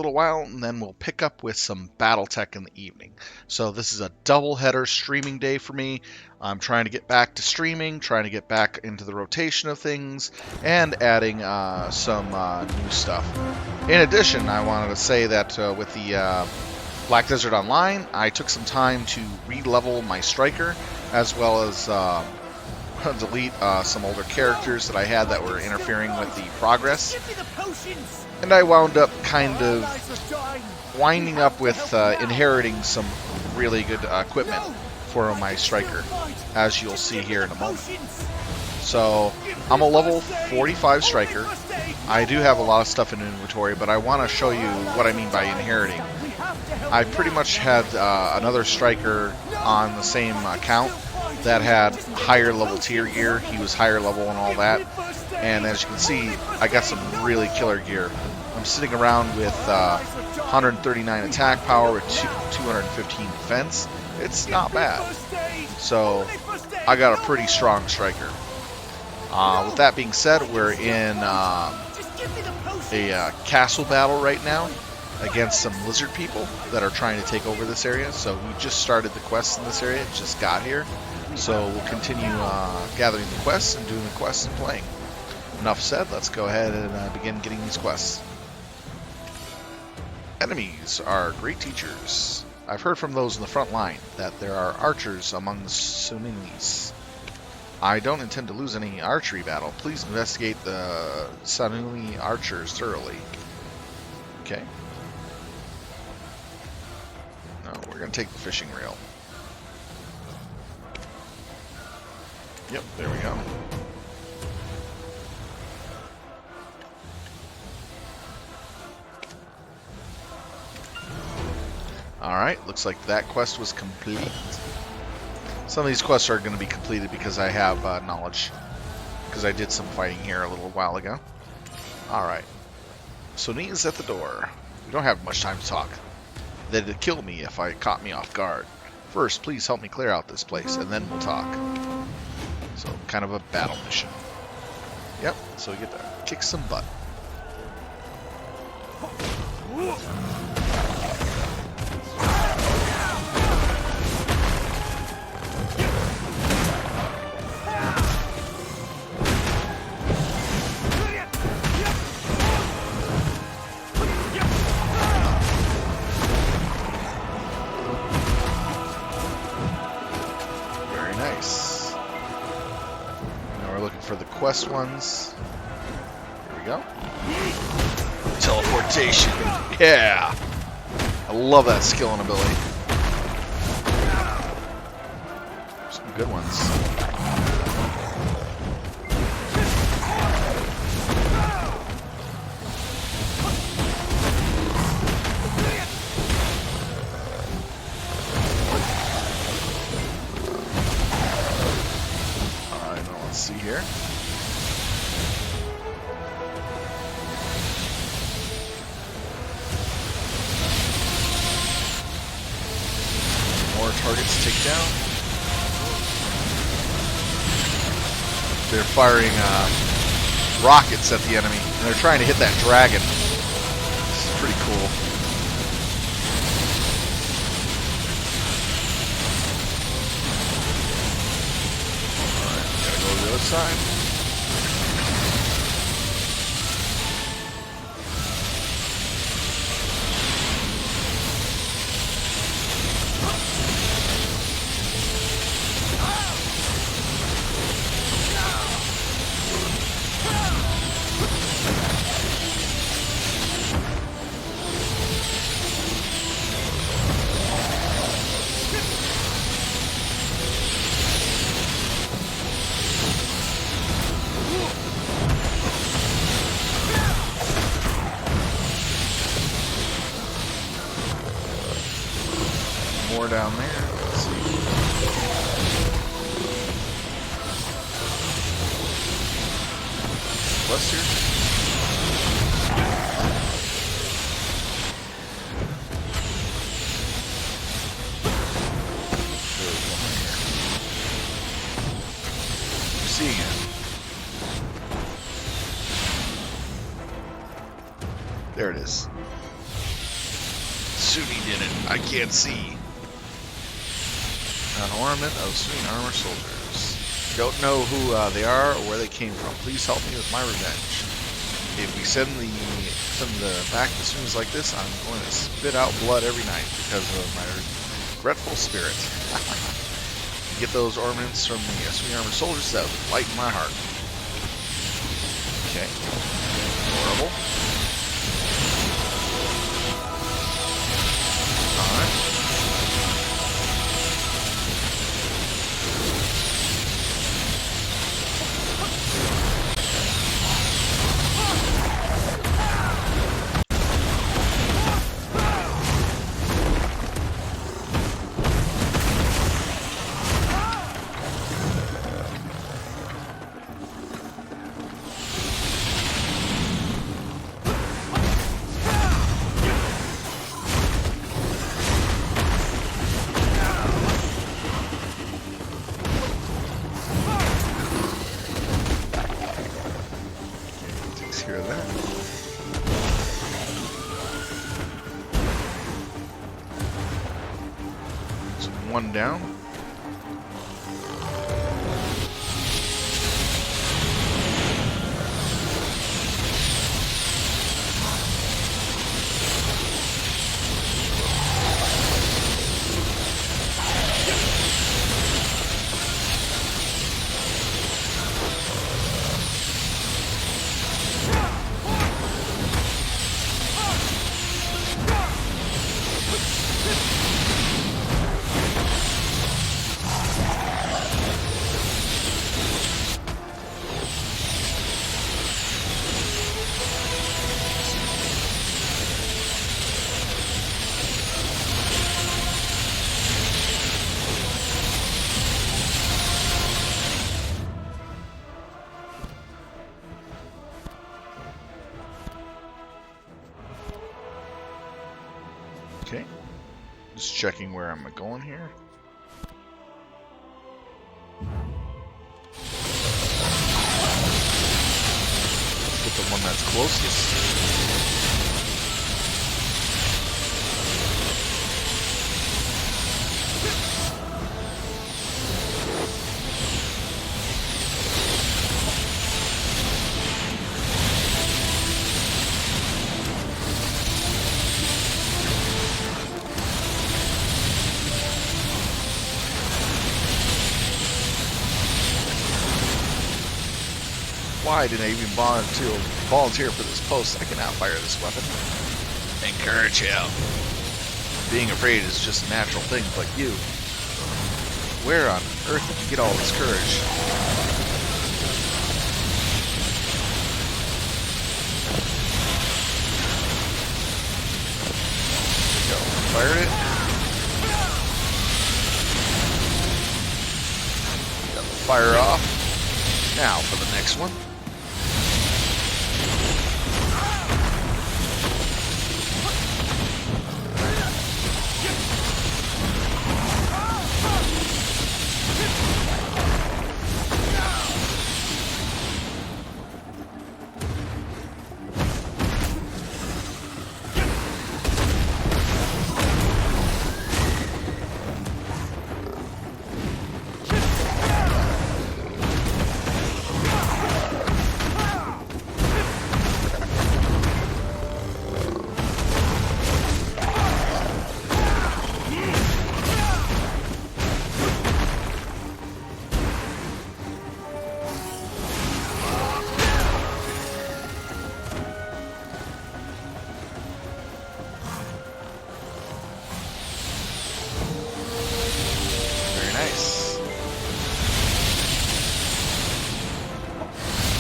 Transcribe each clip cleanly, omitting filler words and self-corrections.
little while, and then we'll pick up with some BattleTech in the evening. So this is a double-header streaming day for me. I'm trying to get back to streaming, trying to get back into the rotation of things, and adding some new stuff. In addition, I wanted to say that with the BlackDesert Online, I took some time to re-level my striker, as well as delete some older characters that I had that were interfering with the progress. And I wound up kind of winding up with inheriting some really good equipment for my striker, as you'll see here in a moment. So I'm a level 45 striker. I do have a lot of stuff in inventory, but I want to show you what I mean by inheriting. I pretty much had another striker on the same account that had higher level tier gear. He was higher level and all that. And as you can see, I got some really killer gear. I'm sitting around with 139 attack power with 215 defense. It's not bad. So I got a pretty strong striker. With that being said, we're in a castle battle right now against some lizard people that are trying to take over this area. So we just started the quest in this area. It just got here. So we'll continue gathering the quests and doing the quests and playing. Enough said, let's go ahead and begin getting these quests. Enemies are great teachers. I've heard from those in the front line that there are archers among the Sununis. I don't intend to lose any archery battle. Please investigate the Sununi archers thoroughly. Okay. No, we're going to take the fishing reel. Yep, there we go. Alright, looks like that quest was complete. Some of these quests are going to be completed because I have knowledge. Because I did some fighting here a little while ago. Alright. Sonia's at the door. We don't have much time to talk. They'd kill me if I caught me off guard. First, please help me clear out this place, and then we'll talk. So, kind of a battle mission. Yep, so we get to kick some butt. Very nice. Now we're looking for the quest ones. Here we go. Teleportation. Yeah! I love that skill and ability. Some good ones. Alright, now let's see here. More targets to take down. They're firing rockets at the enemy, and they're trying to hit that dragon. This is pretty cool. Alright, gotta go to the other side. More down there. Let's see. West here. There's one right here. I'm seeing it. There it is. Sunni did it. I can't see. An ornament of Sunni armor soldiers. Don't know who they are or where they came from. Please help me with my revenge. If we send the back the Sunnis like this, I'm going to spit out blood every night because of my regretful spirit. Get those ornaments from the Sunni armor soldiers, that would lighten my heart. Okay. Horrible. Alright. Hear that. So one down. Okay, just checking where I'm going here. Get the one that's closest. Why did I even volunteer for this post? I can outfire this weapon. Encourage him. Being afraid is just a natural thing, but you. Where on earth did you get all this courage? Go. Fired it. Got the fire off. Now for the next one.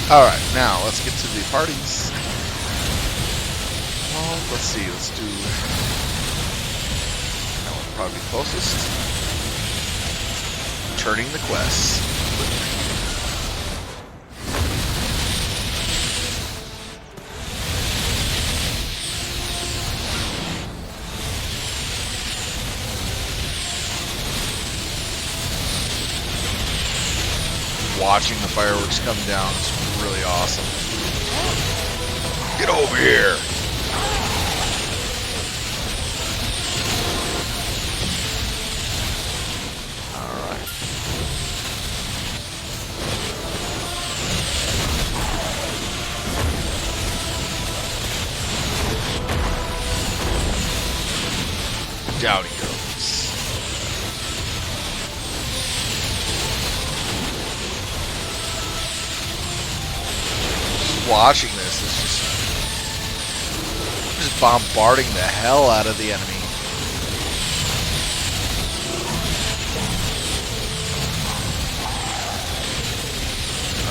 Alright, now let's get to the parties. Well, let's see, let's do... That one probably closest. Turning the quest. Watching the fireworks come down is really awesome. Get over here! Down he goes. Just watching this is just bombarding the hell out of the enemy.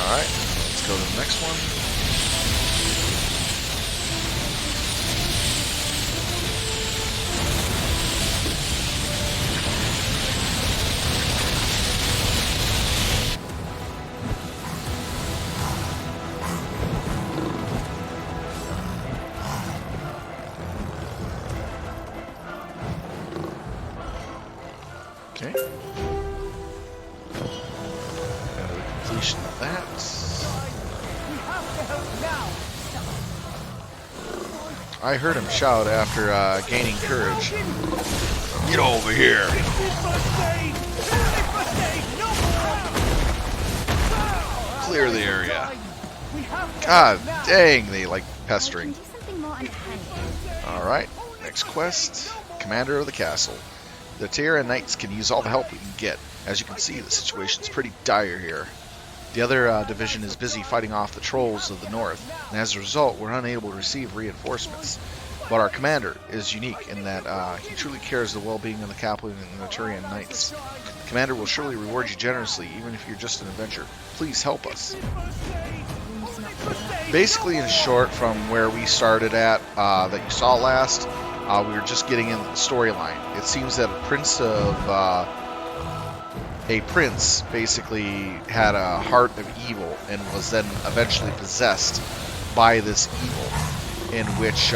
Alright, let's go to the next one. Okay. And the completion of that. I heard him shout after gaining courage. Get over here! Clear the area. God dang, they like pestering. Alright, next quest. Commander of the castle. The Terran Knights can use all the help we can get. As you can see, the situation's pretty dire here. The other division is busy fighting off the trolls of the north, and as a result, we're unable to receive reinforcements. But our commander is unique in that he truly cares the well-being of the Kaplan and the Turian Knights. The commander will surely reward you generously, even if you're just an adventurer. Please help us. Basically, in short, from where we started at, that you saw last, we were just getting in the storyline. It seems that a prince basically had a heart of evil and was then eventually possessed by this evil, in which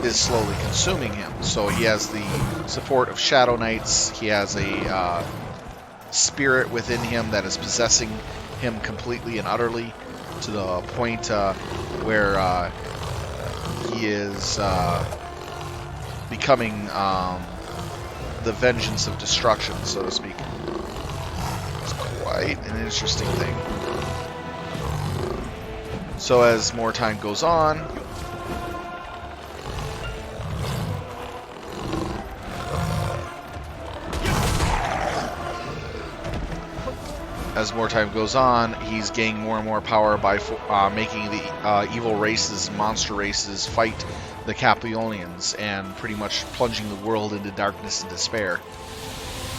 is slowly consuming him. So he has the support of Shadow Knights. He has a spirit within him that is possessing him completely and utterly, to the point where he is becoming the vengeance of destruction, so to speak. It's quite an interesting thing. So as more time goes on, he's gaining more and more power by making the evil races, monster races, fight the Caplionians, and pretty much plunging the world into darkness and despair.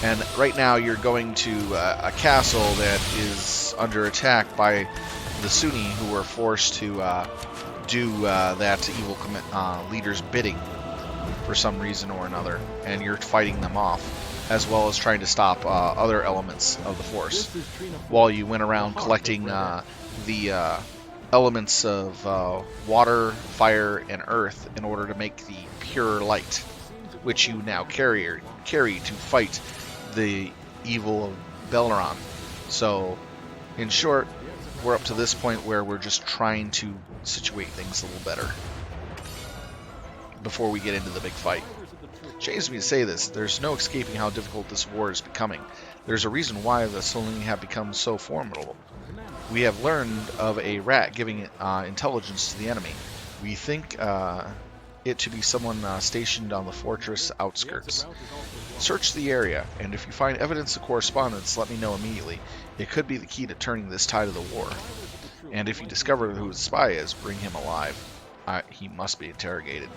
And right now you're going to a castle that is under attack by the Sunni, who were forced to do that evil leader's bidding for some reason or another, and you're fighting them off, as well as trying to stop other elements of the force, while you went around collecting the elements of water, fire, and earth in order to make the pure light, which you now carry to fight the evil of Belleron. So, in short, we're up to this point where we're just trying to situate things a little better before we get into the big fight. It shames me to say this, there's no escaping how difficult this war is becoming. There's a reason why the Solini have become so formidable. We have learned of a rat giving intelligence to the enemy. We think it to be someone stationed on the fortress outskirts. Search the area, and if you find evidence of correspondence, let me know immediately. It could be the key to turning this tide of the war. And if you discover who the spy is, bring him alive. He must be interrogated.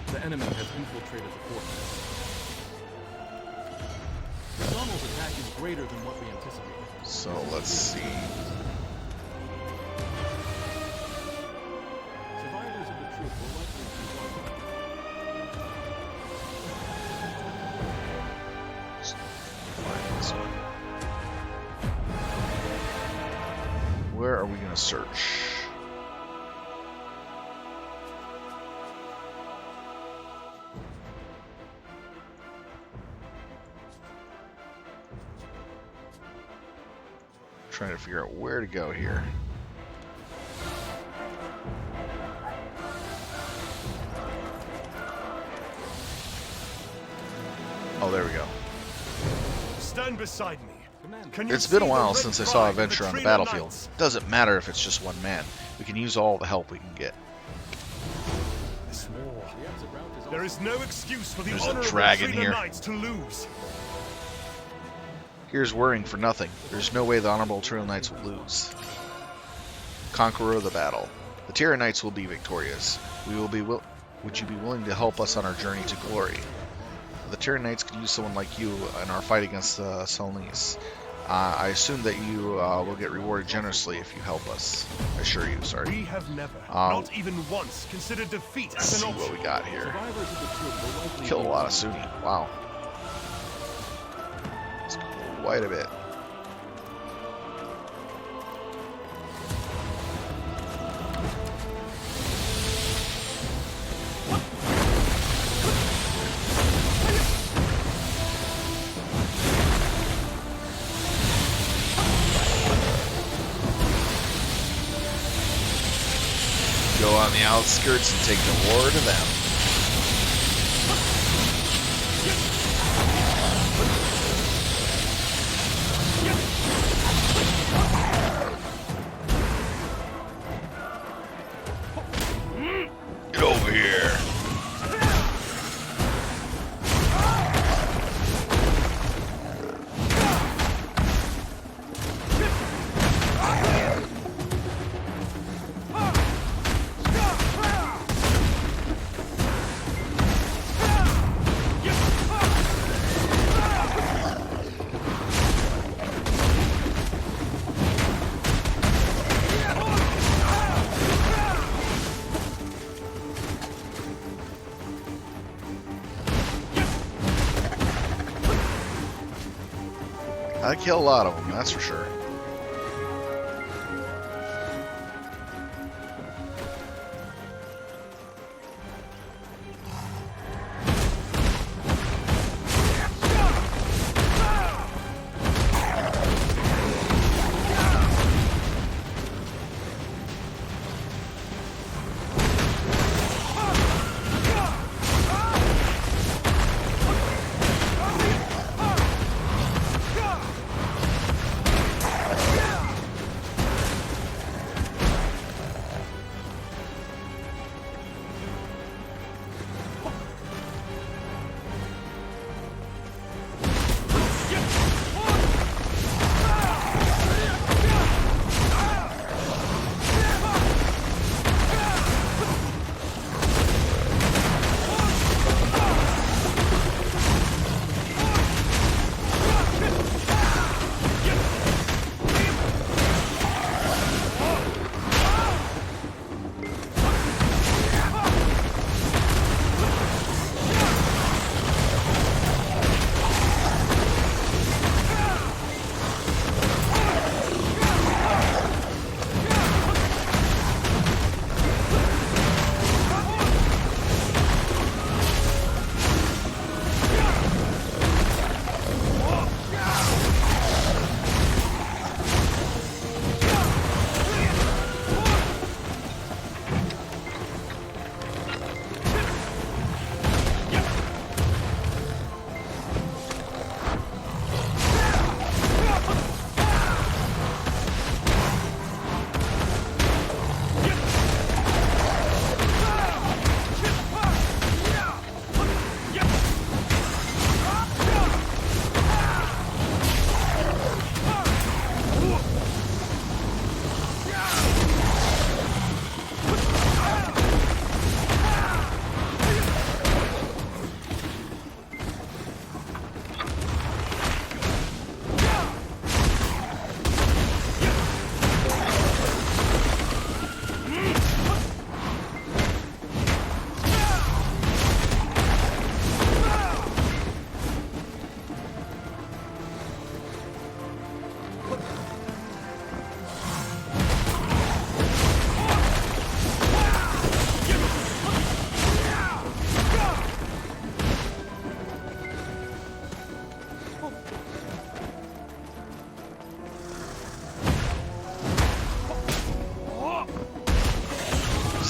The enemy has infiltrated the fortress. Donald's attack is greater than what we anticipated. So let's see. Survivors of the troop will likely be Find this one. Where are we going to search? Trying to figure out where to go here. Oh, there we go. Stand beside me. It's been a while since I saw a venture on the battlefield. Doesn't matter if it's just one man. We can use all the help we can get. This war The exit route is There is no excuse for the There's a honorable dragon Trina here. Knights to lose. Here's worrying for nothing. There's no way the Honorable Trail Knights will lose. Conqueror of the battle. The Terran Knights will be victorious. Would you be willing to help us on our journey to glory? The Terran Knights could use someone like you in our fight against the Solnese. I assume that you will get rewarded generously if you help us. I assure you, sorry. We have never, not even once, considered defeat Let's as see an what option. we got here. survivors of the troop will likely Killed a be lot of Sunni. Wow. It's quite a bit. Go on the outskirts and take the war to them. Get over here. I kill a lot of them, that's for sure.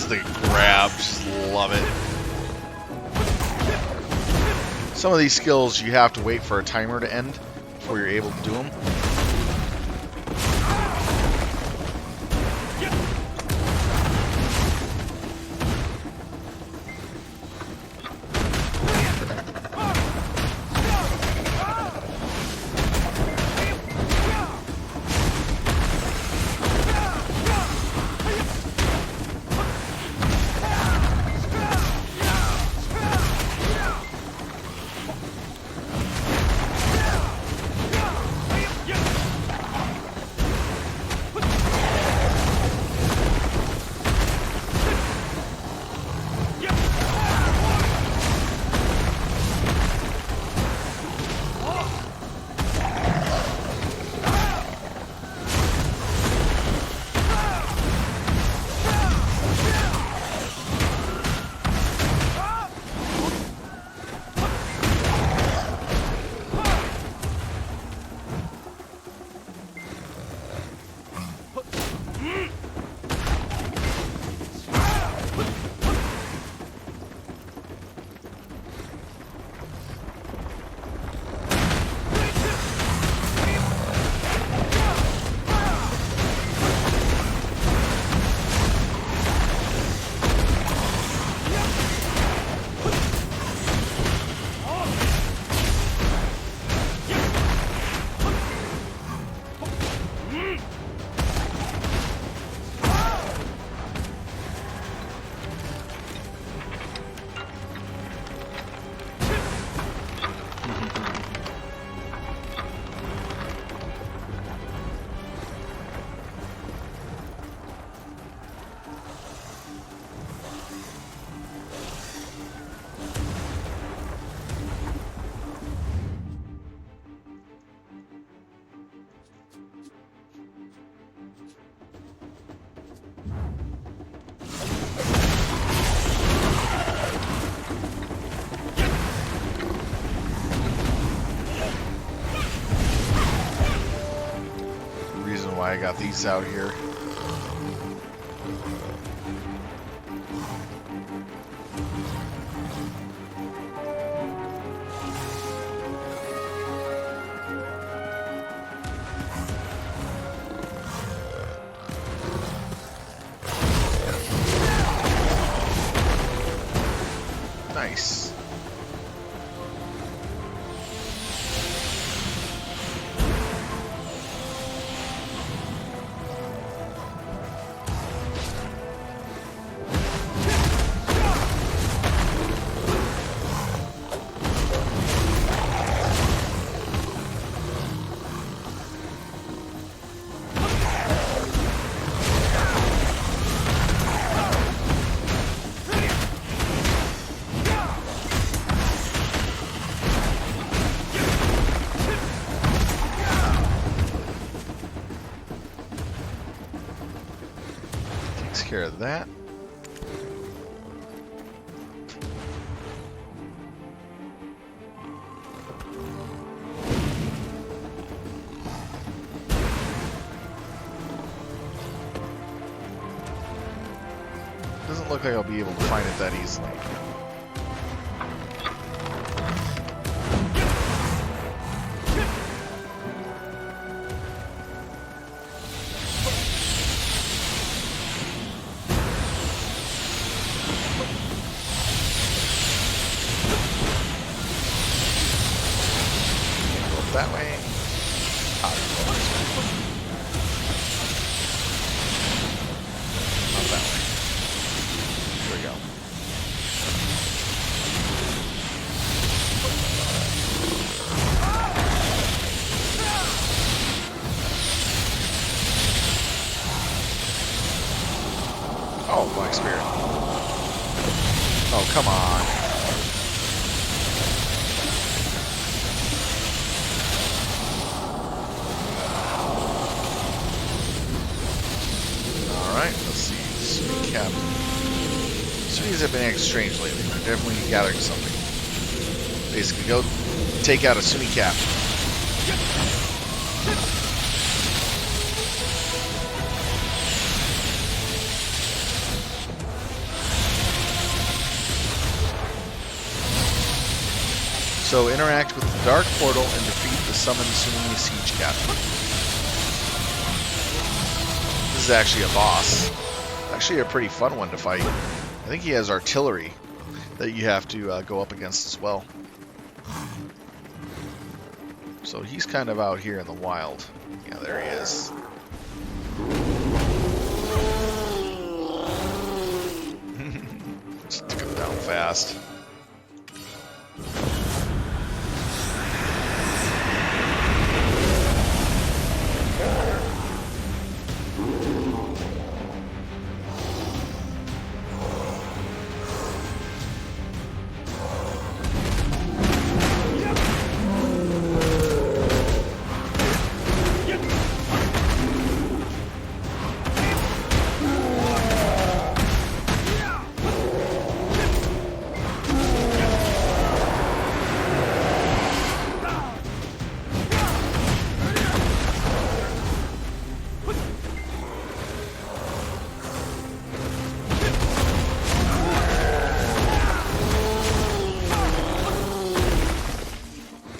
The grab, just love it. Some of these skills you have to wait for a timer to end before you're able to do them. why I got these out here. Nice. Takes care of that. Doesn't look like I'll be able to find it that easily. That way. Not that way. Here we go. Oh, Black Spirit. Oh, come on. Alright, let's see. Sweet Cap. Sweeties have been acting strange lately. They're definitely gathering something. Basically, go take out a Sumi Cap. So interact with the Dark Portal and defeat the summoned Sumi Siege Captain. This is actually a boss. Actually a pretty fun one to fight. I think he has artillery that you have to go up against as well. So he's kind of out here in the wild. Yeah, there he is. Just took him down fast.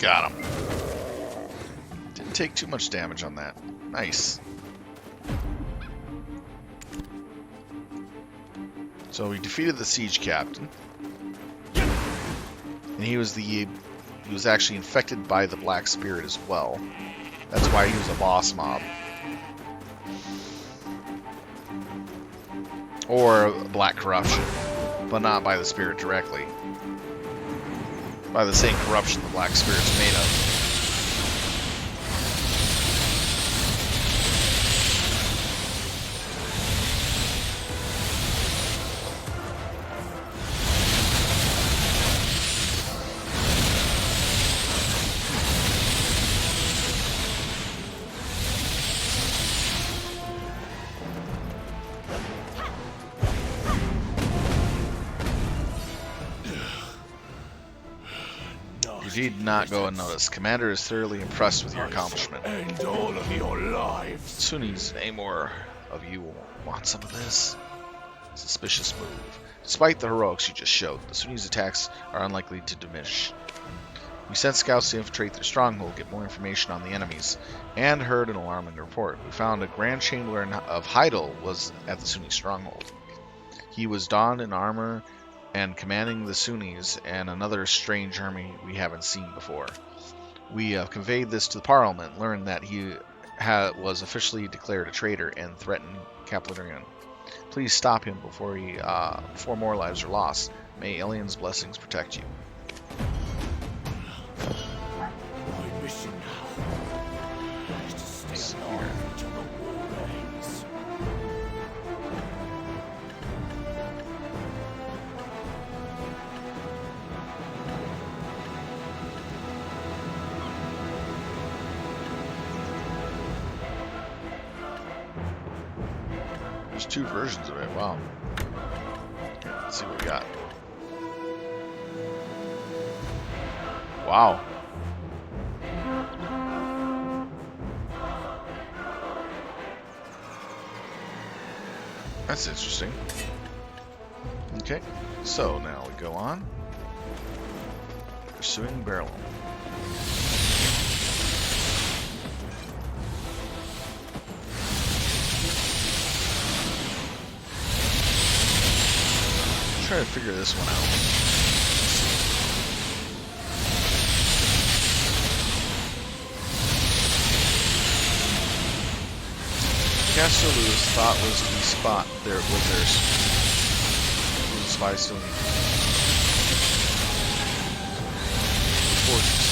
Got him. Didn't take too much damage on that. Nice. So we defeated the siege captain. And he was actually infected by the Black Spirit as well. That's why he was a boss mob. Or Black Corruption. But not by the spirit directly. By the same corruption the Black Spirit's made of. You need not go unnoticed. Commander is thoroughly impressed with your accomplishment. End all of your lives. Sunnis, any more of you want some of this? Suspicious move. Despite the heroics you just showed, the Sunnis' attacks are unlikely to diminish. We sent scouts to infiltrate their stronghold, get more information on the enemies, and heard an alarming report. We found a Grand Chamberlain of Heidel was at the Sunni stronghold. He was donned in armor and commanding the Sunnis and another strange army we haven't seen before. We conveyed this to the Parliament, learned that he was officially declared a traitor and threatened Kaplarian. Please stop him before more lives are lost. May Alien's blessings protect you. My mission now is to stay alive until the war ends. There's two versions of it. Wow. Let's see what we got. Wow. That's interesting. Okay, so now we go on. Pursuing Barrel. Try to figure this one out. Castellu's thought was to be spot there with their spy still need forces.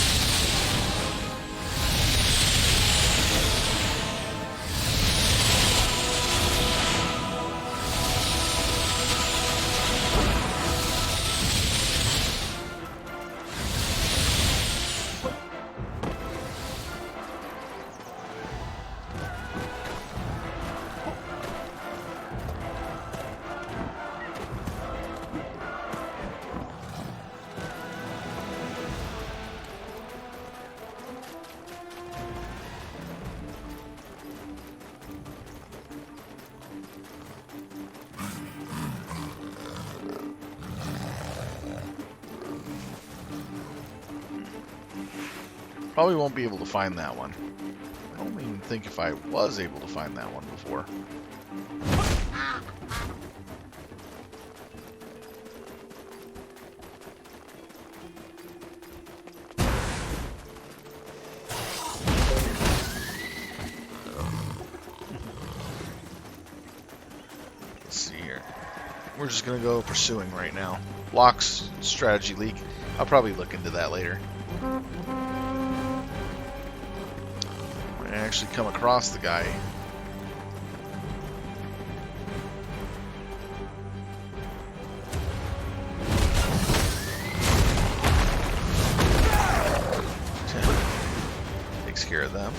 Probably won't be able to find that one. I don't even think if I was able to find that one before. Let's see here. We're just gonna go pursuing right now. Blocks, strategy leak. I'll probably look into that later. I actually come across the guy. Takes care of them.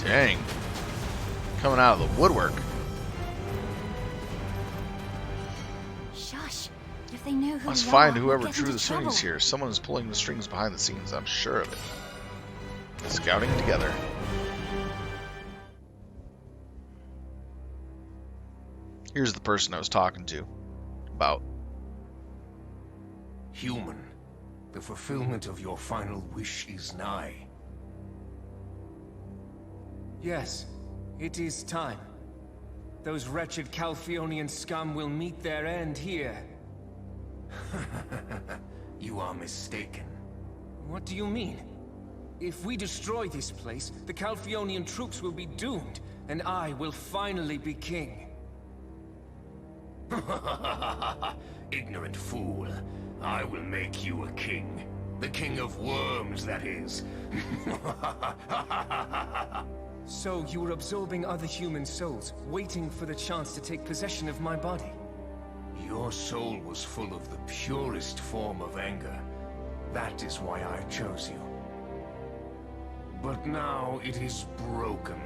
Dang. Coming out of the woodwork. they know who Must we find are, whoever we'll get drew into the strings trouble. here. Someone is pulling the strings behind the scenes, I'm sure of it. Scouting together. Here's the person I was talking to. About. Human, the fulfillment of your final wish is nigh. Yes, it is time. Those wretched Calphionian scum will meet their end here. You are mistaken. What do you mean? If we destroy this place, the Calphionian troops will be doomed, and I will finally be king. Ignorant fool. I will make you a king. The king of worms, that is. So you were absorbing other human souls, waiting for the chance to take possession of my body. Your soul was full of the purest form of anger. That is why I chose you. But now it is broken,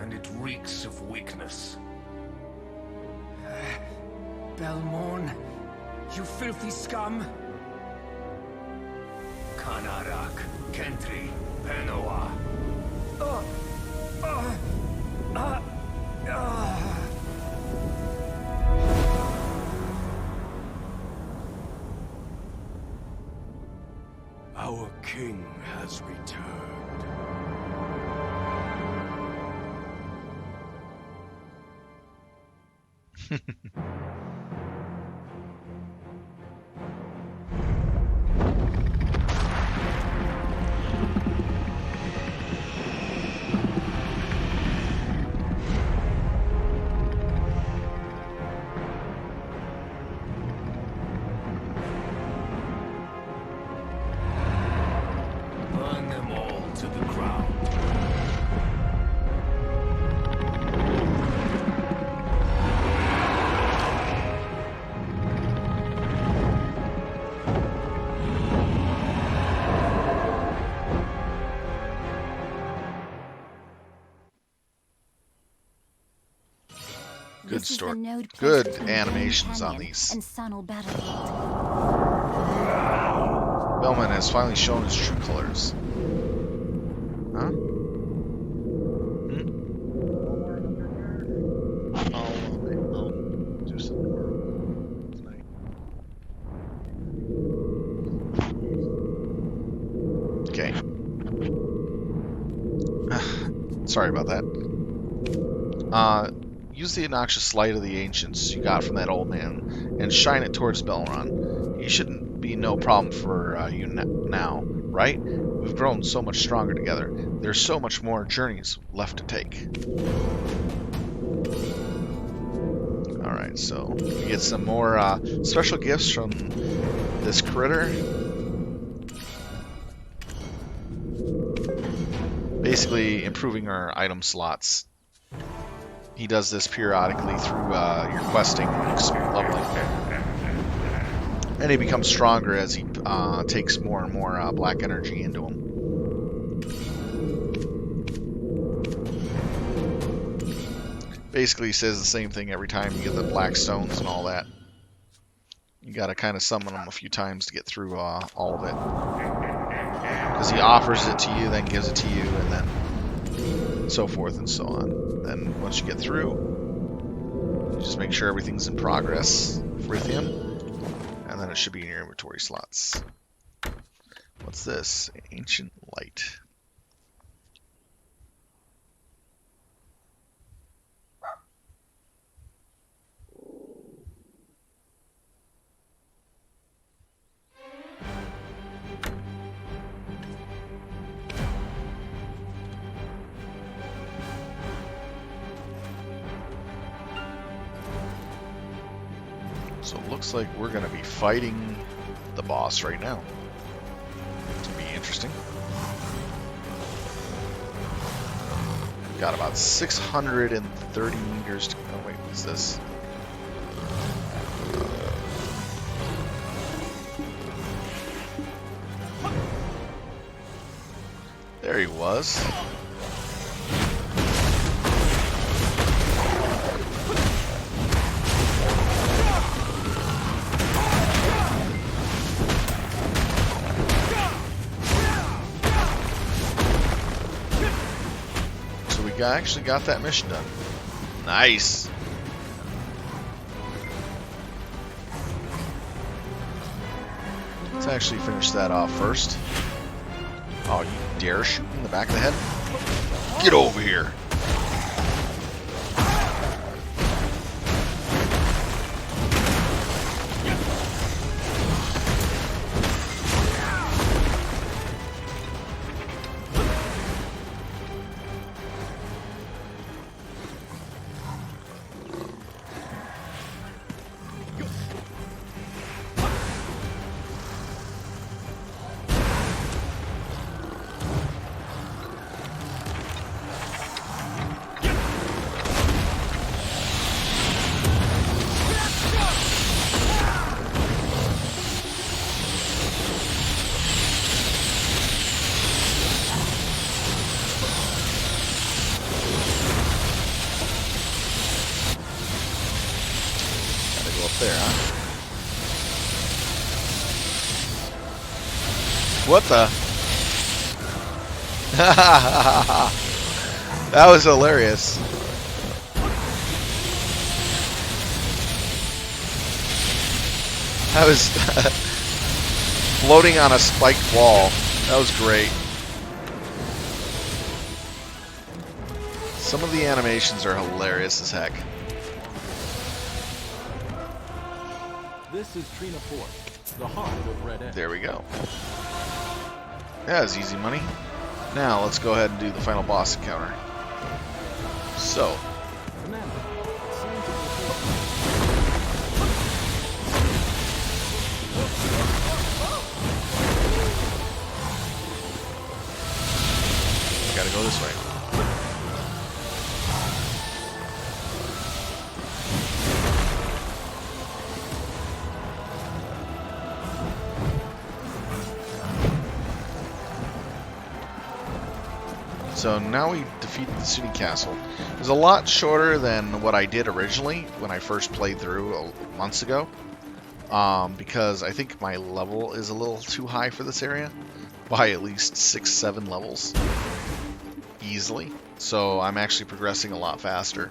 and it reeks of weakness. Belmorn, you filthy scum! Kanarak, Kentri, Penoa. Our king has returned. Burn them all to the ground. Good This is story. the node placed Good between animations Grand on Canyon these. and Sunel Battlefield. Bellman has finally shown his true colors. Huh? I'll do some more tonight. Okay. Sorry about that. Use the obnoxious light of the ancients you got from that old man and shine it towards Belron. He shouldn't be no problem for you now, right? We've grown so much stronger together. There's so much more journeys left to take. Alright, so we get some more special gifts from this critter. Basically improving our item slots. He does this periodically through your questing leveling. And he becomes stronger as he takes more and more black energy into him. Basically he says the same thing every time you get the black stones and all that. You gotta kind of summon them a few times to get through all of it. Because he offers it to you, then gives it to you, and then so forth and so on. Then once you get through, you just make sure everything's in progress with him, and then it should be in your inventory slots. What's this? Ancient Light. So it looks like we're going to be fighting the boss right now. It's going to be interesting. We've got about 630 meters to go. Oh, wait, what's this? There he was. actually got that mission done. Nice. Let's actually finish that off first. Oh, you dare shoot in the back of the head? Get over here. There, huh? What the? That was hilarious. I was floating on a spiked wall. That was great. Some of the animations are hilarious as heck. This is Trina Fort, the heart of Red Edge. There we go. That was easy money. Now let's go ahead and do the final boss encounter. So, Commander, signs of gotta go this way. So now we defeated the city castle. It was a lot shorter than what I did originally when I first played through months ago. Because I think my level is a little too high for this area. By at least 6-7 levels. Easily. So I'm actually progressing a lot faster.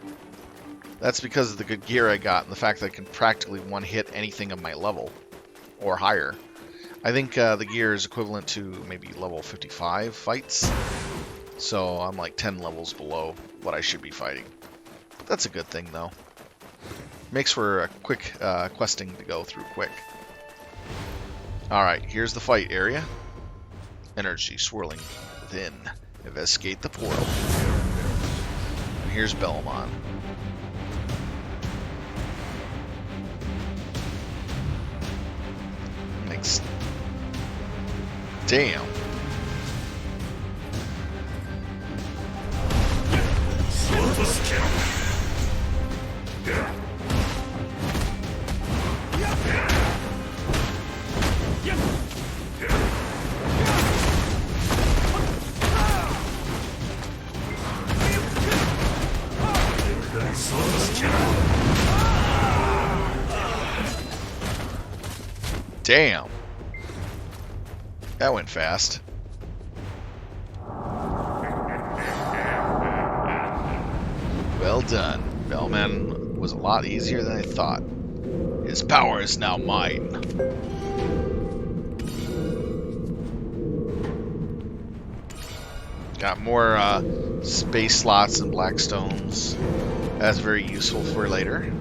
That's because of the good gear I got and the fact that I can practically one-hit anything of my level. Or higher. I think the gear is equivalent to maybe level 55 fights. So I'm like 10 levels below what I should be fighting. That's a good thing though. Makes for a quick questing to go through quick. Alright, here's the fight area. Energy swirling within. Investigate the portal. And here's Belmont. Next. Damn. Damn. That went fast. Well done. Bellman was a lot easier than I thought. His power is now mine. Got more space slots and black stones. That's very useful for later.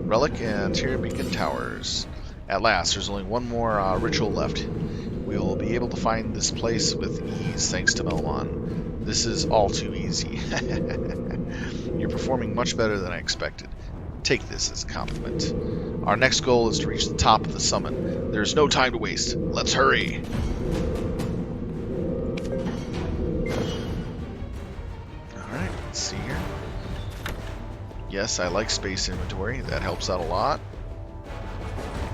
Relic and Tyria Beacon Towers. At last, there's only one more ritual left. We will be able to find this place with ease thanks to Melmon. This is all too easy. You're performing much better than I expected. Take this as a compliment. Our next goal is to reach the top of the summit. There's no time to waste. Let's hurry. Alright, let's see here. Yes, I like space inventory. That helps out a lot.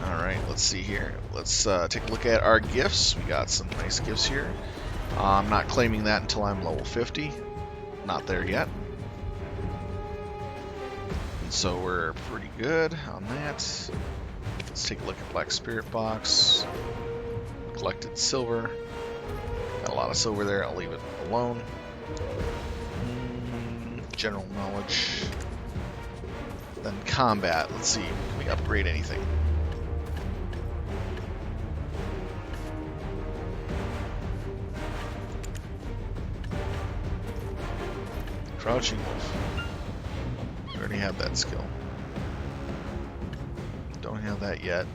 Alright, let's see here. Let's take a look at our gifts. We got some nice gifts here. I'm not claiming that until I'm level 50. Not there yet. And so we're pretty good on that. Let's take a look at Black Spirit Box. Collected silver. Got a lot of silver there. I'll leave it alone. General knowledge. Then combat. Let's see. Can we upgrade anything? Crouching wolf. We already have that skill. Don't have that yet.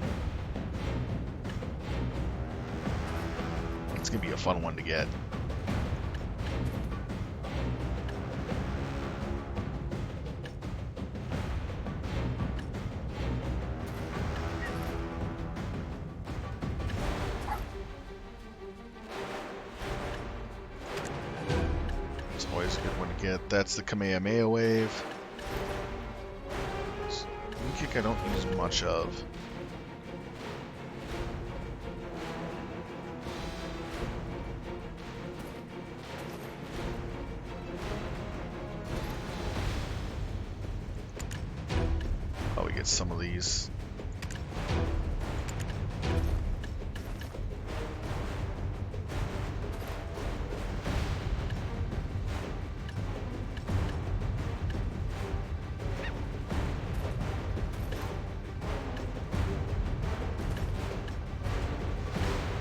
It's gonna be a fun one to get. It's always a good one to get. That's the Kamehameha wave. Wind kick I don't use much of. Oh, we get some of these.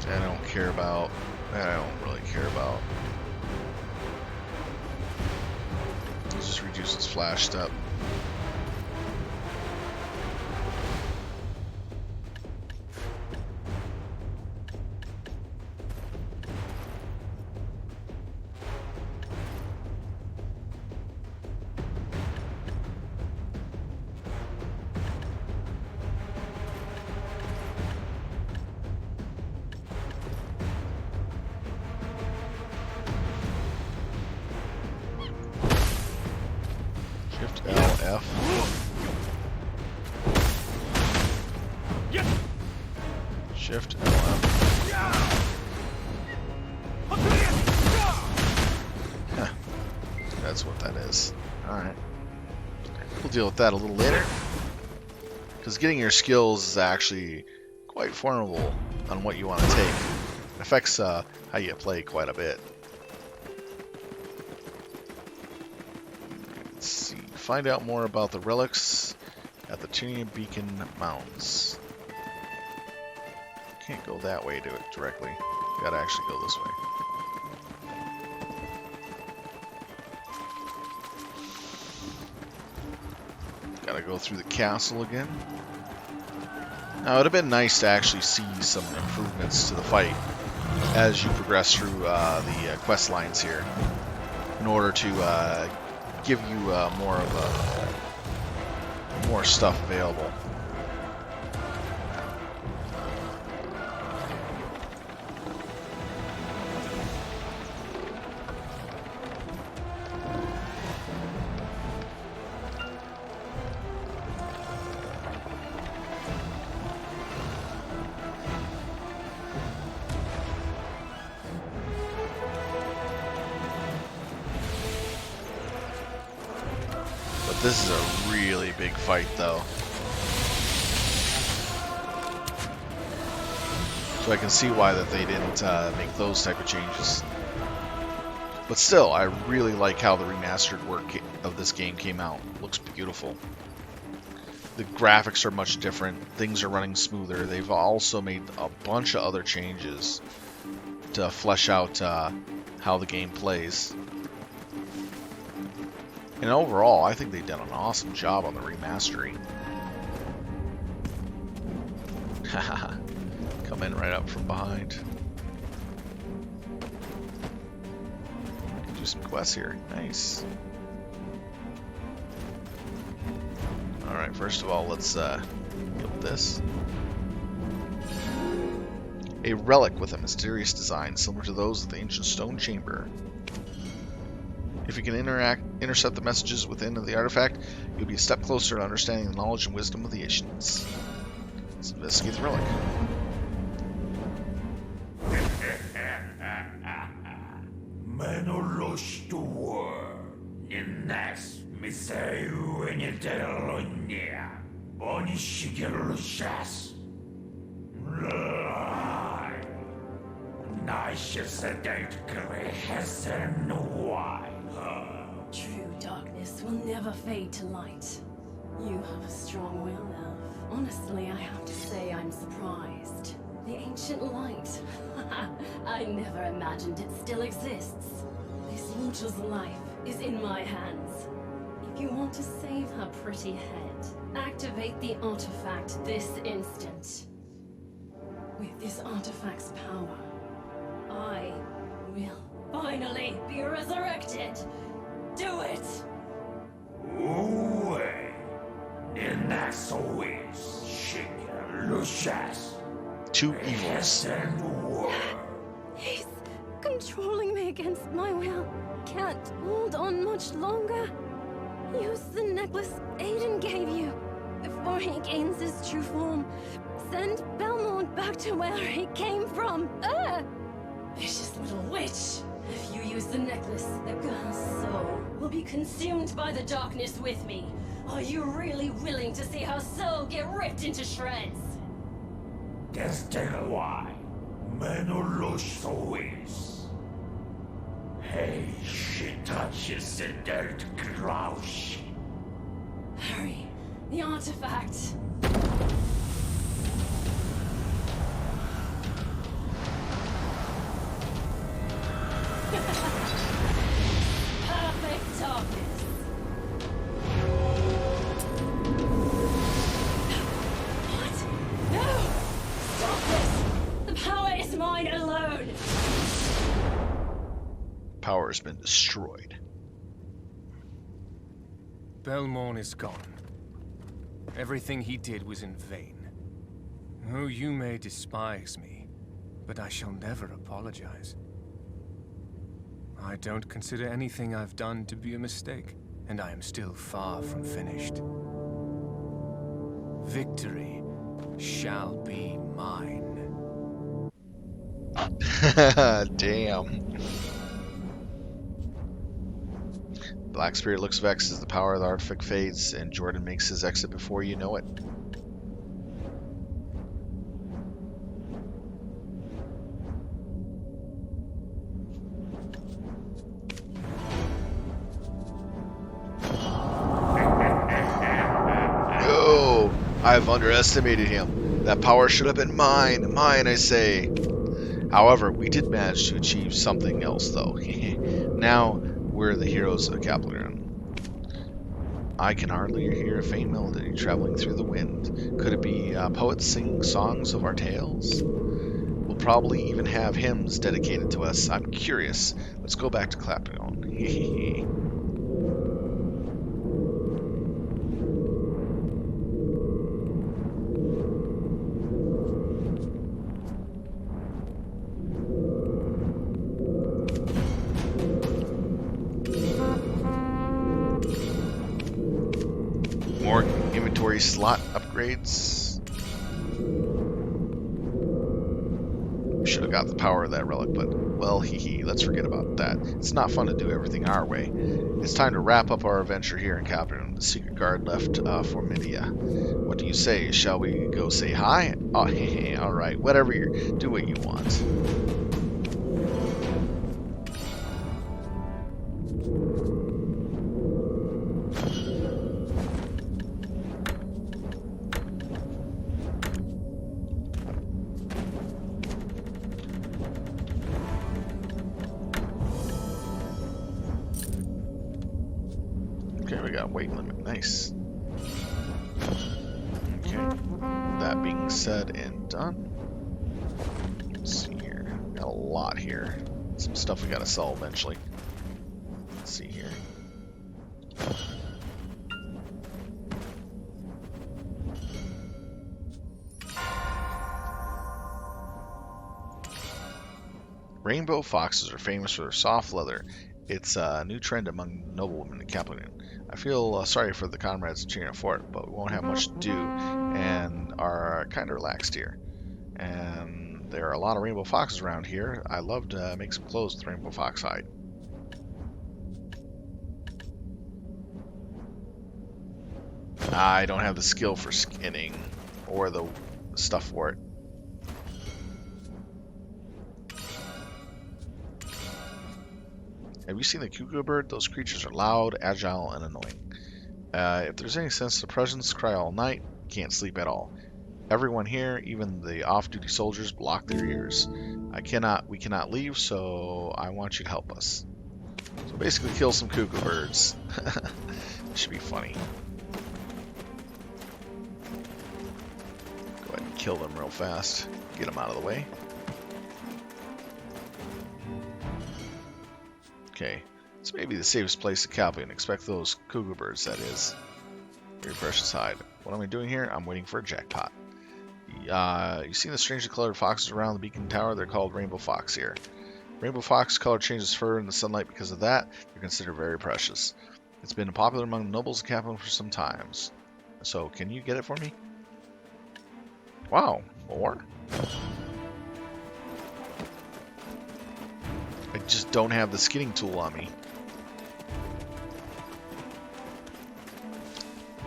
I don't care about. That I don't really care about. Let's just reduce its flash step. Shift L F. Shift L F. Huh. That's what that is. Alright. We'll deal with that a little later. Because getting your skills is actually quite formidable on what you want to take. It affects how you play quite a bit. Let's see. Find out more about the relics at the Tunia Beacon Mountains. Can't go that way to it directly. Gotta actually go this way. Gotta go through the castle again. Now, it would have been nice to actually see some improvements to the fight as you progress through the quest lines here, in order to give you more stuff available. This is a really big fight, though. So I can see why that they didn't make those type of changes. But still, I really like how the remastered work of this game came out. It looks beautiful. The graphics are much different. Things are running smoother. They've also made a bunch of other changes to flesh out how the game plays. And overall, I think they've done an awesome job on the remastering. Haha. Come in right up from behind. Do some quests here. Nice. Alright, first of all, let's get this. A relic with a mysterious design similar to those of the ancient stone chamber. If you can intercept the messages within the artifact, you'll be a step closer to understanding the knowledge and wisdom of the ancients. Let's investigate the relic. True darkness will never fade to light. You have a strong will, Elf. Honestly, I have to say I'm surprised. The ancient light. I never imagined it still exists. This mortal's life is in my hands. If you want to save her pretty head, activate the artifact this instant. With this artifact's power, I will finally be resurrected. Do it! Two evils. He's controlling me against my will. Can't hold on much longer. Use the necklace Aiden gave you before he gains his true form. Send Belmont back to where he came from. Vicious little witch! If you use the necklace, the girl's soul will be consumed by the darkness with me. Are you really willing to see her soul get ripped into shreds? Hurry, the artifact. Perfect darkness. What? No! Stop this! The power is mine alone! Power has been destroyed. Belmont is gone. Everything he did was in vain. Oh, you may despise me, but I shall never apologize. I don't consider anything I've done to be a mistake, and I am still far from finished. Victory shall be mine. Damn. Black Spirit looks vexed as the power of the artifact fades, and Jordan makes his exit before you know it. No! I've underestimated him. That power should have been mine. Mine, I say. However, we did manage to achieve something else, though. Now, we're the heroes of Capricorn. I can hardly hear a faint melody traveling through the wind. Could it be poets singing songs of our tales? We'll probably even have hymns dedicated to us. I'm curious. Let's go back to Capricorn. More inventory slot upgrades. We should have got the power of that relic, but, well, let's forget about that. It's not fun to do everything our way. It's time to wrap up our adventure here in Capricorn. The secret guard left for Midia. What do you say? Shall we go say hi? Oh, alright, whatever do what you want. Okay, we got weight limit. Nice. Okay. That being said and done. Let's see here. Got a lot here. Some stuff we gotta sell eventually. Let's see here. Rainbow foxes are famous for their soft leather. It's a new trend among noblewomen in Capricorn. I feel sorry for the comrades in China Fort, but we won't have much to do and are kind of relaxed here. And there are a lot of rainbow foxes around here. I love to make some clothes with rainbow fox hide. I don't have the skill for skinning or the stuff for it. Have you seen the cuckoo bird? Those creatures are loud, agile, and annoying. If there's any sense to presence, cry all night, can't sleep at all. Everyone here, even the off-duty soldiers, block their ears. We cannot leave, so I want you to help us. So basically kill some cuckoo birds. Should be funny. Go ahead and kill them real fast. Get them out of the way. Okay, this may be the safest place to camp and expect those cuckoo birds, that is. Very precious hide. What am I doing here? I'm waiting for a jackpot. You seen the strangely colored foxes around the beacon tower? They're called rainbow fox here. Rainbow fox color changes fur in the sunlight. Because of that, they're considered very precious. It's been popular among the nobles of Kaplan for some times. So, can you get it for me? Wow, more? I just don't have the skinning tool on me.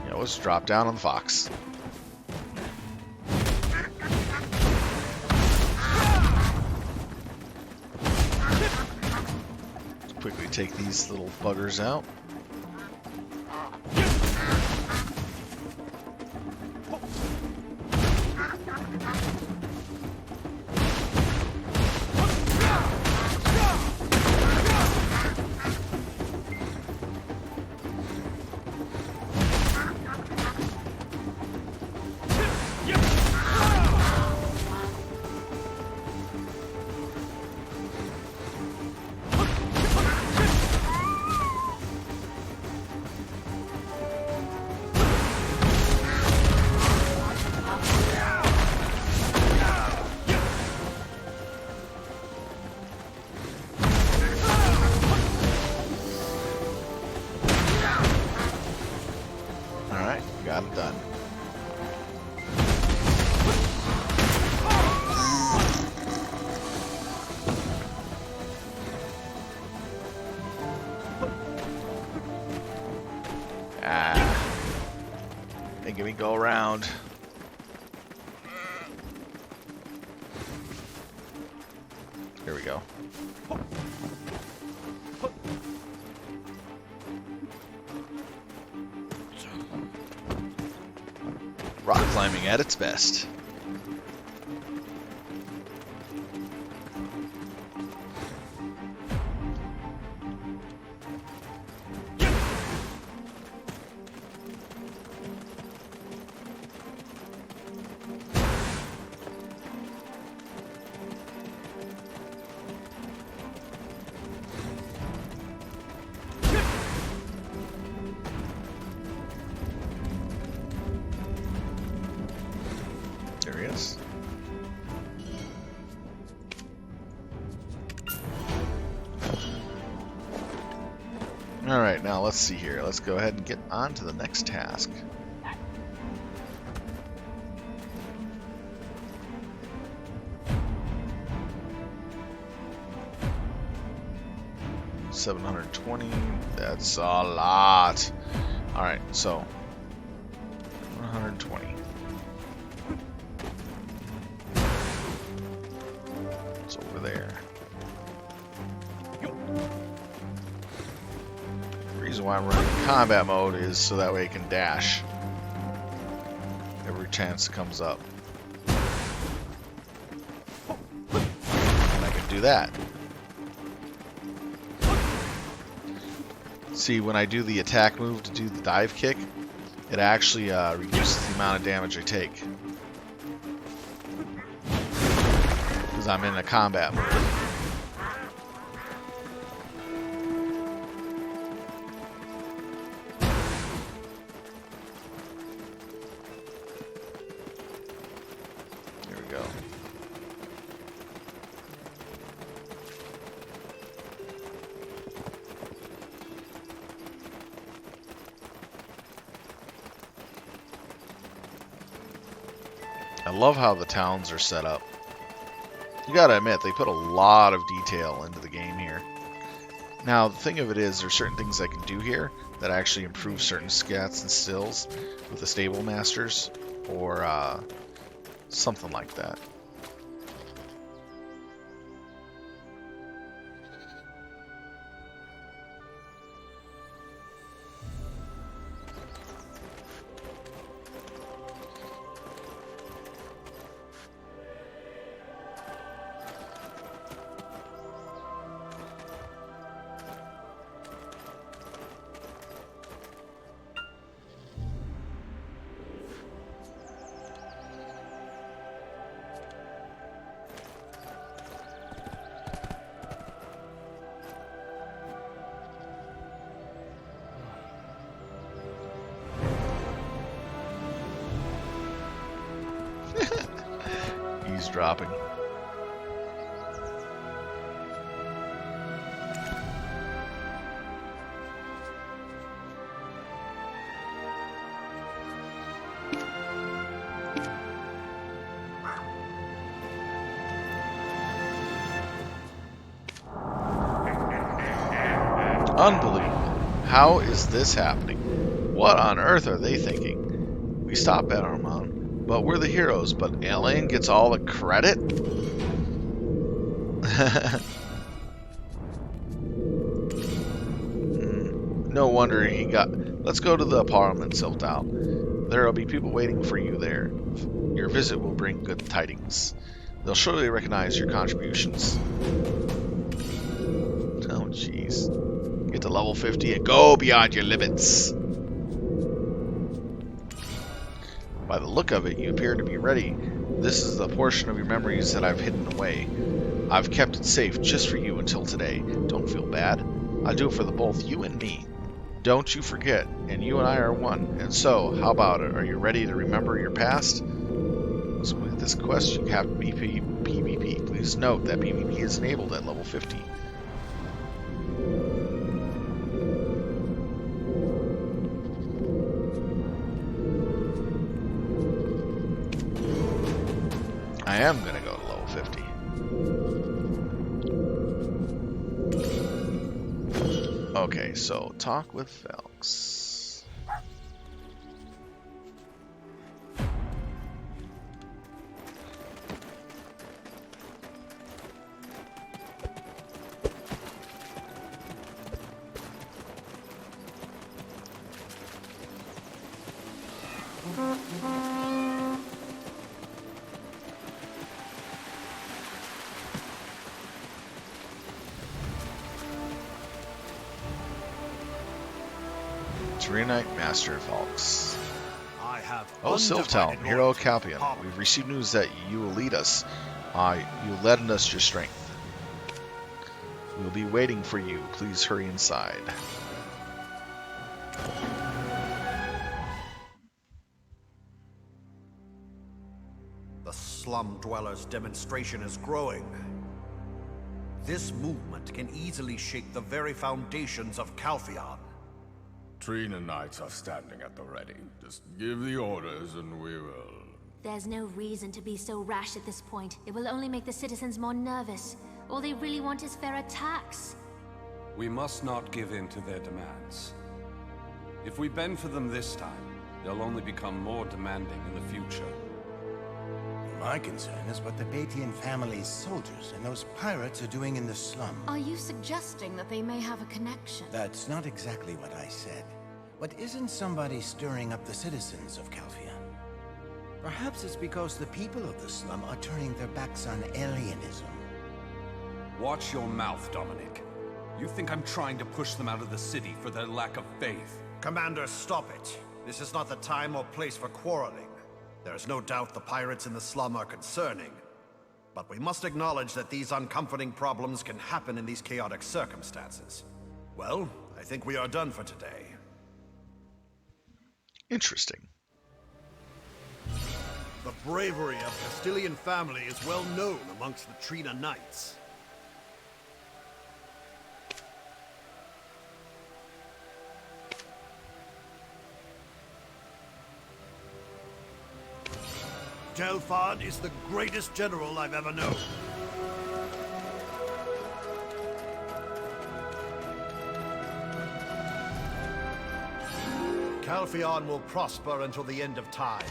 Yeah, let's drop down on the fox. Quickly take these little buggers out. Got it done. Making me go around. Here we go. Rock climbing at its best. There he is. Alright, now let's see here. Let's go ahead and get on to the next task. $720. That's a lot. Alright, so 120. It's over there. The reason why I'm running combat mode is so that way I can dash every chance it comes up. And I can do that. See, when I do the attack move to do the dive kick, it actually reduces the amount of damage I take. Because I'm in a combat mode. Here we go. I love how the towns are set up. You gotta admit, they put a lot of detail into the game here. Now, the thing of it is, there's certain things I can do here that actually improve certain stats and stills with the stable masters, or something like that. is dropping. Unbelievable. How is this happening? What on earth are they thinking? We stopped Battlehorn, but we're the heroes, but Alien gets all the credit? No wonder he got... Let's go to the Parliament, Siltal. There'll be people waiting for you there. Your visit will bring good tidings. They'll surely recognize your contributions. Oh, jeez. Get to level 50 and go beyond your limits. By the look of it, you appear to be ready. This is the portion of your memories that I've hidden away. I've kept it safe just for you until today. Don't feel bad. I do it for the both you and me. Don't you forget, and you and I are one. And so, how about it? Are you ready to remember your past? So with this quest, you have to be PvP. Please note that PvP is enabled at level 50. I am going to go to level 50. Okay, so talk with Felix. Reunite Master Felix. I have Oh, Silvertown, Hero Calpion. We've received news that you will lead us. You lend us your strength. We will be waiting for you. Please hurry inside. The slum dwellers' demonstration is growing. This movement can easily shake the very foundations of Calphion. Trina Knights are standing at the ready. Just give the orders and we will... There's no reason to be so rash at this point. It will only make the citizens more nervous. All they really want is fair attacks. We must not give in to their demands. If we bend for them this time, they'll only become more demanding in the future. My concern is what the Batian family's soldiers and those pirates are doing in the slum. Are you suggesting that they may have a connection? That's not exactly what I said. But isn't somebody stirring up the citizens of Calphion? Perhaps it's because the people of the slum are turning their backs on alienism. Watch your mouth, Dominic. You think I'm trying to push them out of the city for their lack of faith? Commander, stop it. This is not the time or place for quarreling. There is no doubt the pirates in the slum are concerning. But we must acknowledge that these uncomforting problems can happen in these chaotic circumstances. Well, I think we are done for today. Interesting. The bravery of Castilian family is well known amongst the Trina Knights. Telford is the greatest general I've ever known. Calphion will prosper until the end of time.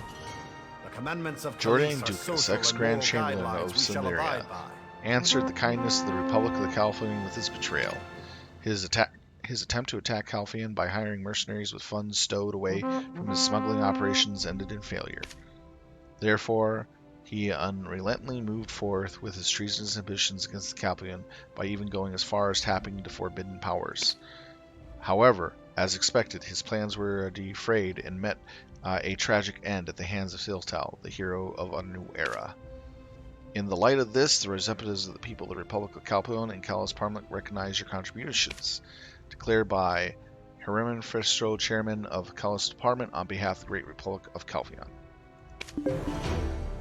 The commandments of Jordan police are Duke, social ex-Grand and moral Chamberlain guidelines of we shall Cimmeria, abide by. answered the kindness of the Republic of the Calphian with his betrayal. His attempt to attack Calphion by hiring mercenaries with funds stowed away from his smuggling operations ended in failure. Therefore, he unrelentingly moved forth with his treasonous ambitions against the Calphion by even going as far as tapping into forbidden powers. However, as expected, his plans were defrayed and met a tragic end at the hands of Siltal, the hero of a new era. In the light of this, the representatives of the people of the Republic of Calphion and Callus Parliament recognize your contributions. Declared by Herman Frestro, Chairman of Callus Department, on behalf of the Great Republic of Calphion.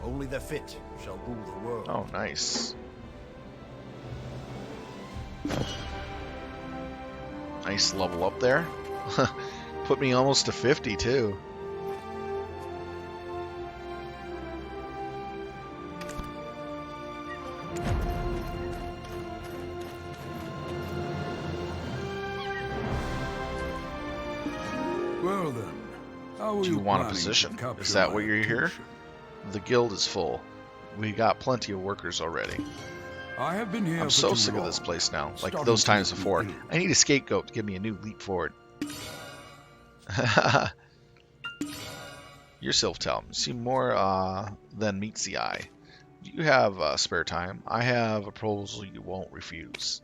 Only the fit shall rule the world. Oh, nice. Nice level up there. Put me almost to 50 too. Well then, how are Do you want a planning to position? capture Is that my what you're here? attention? The guild is full. We got plenty of workers already. I have been here I'm for so too sick of long. this place now, like Starting those to times make me before. ill. I need a scapegoat to give me a new leap forward. Yourself tell me. See more than meets the eye. Do you have spare time? I have a proposal you won't refuse.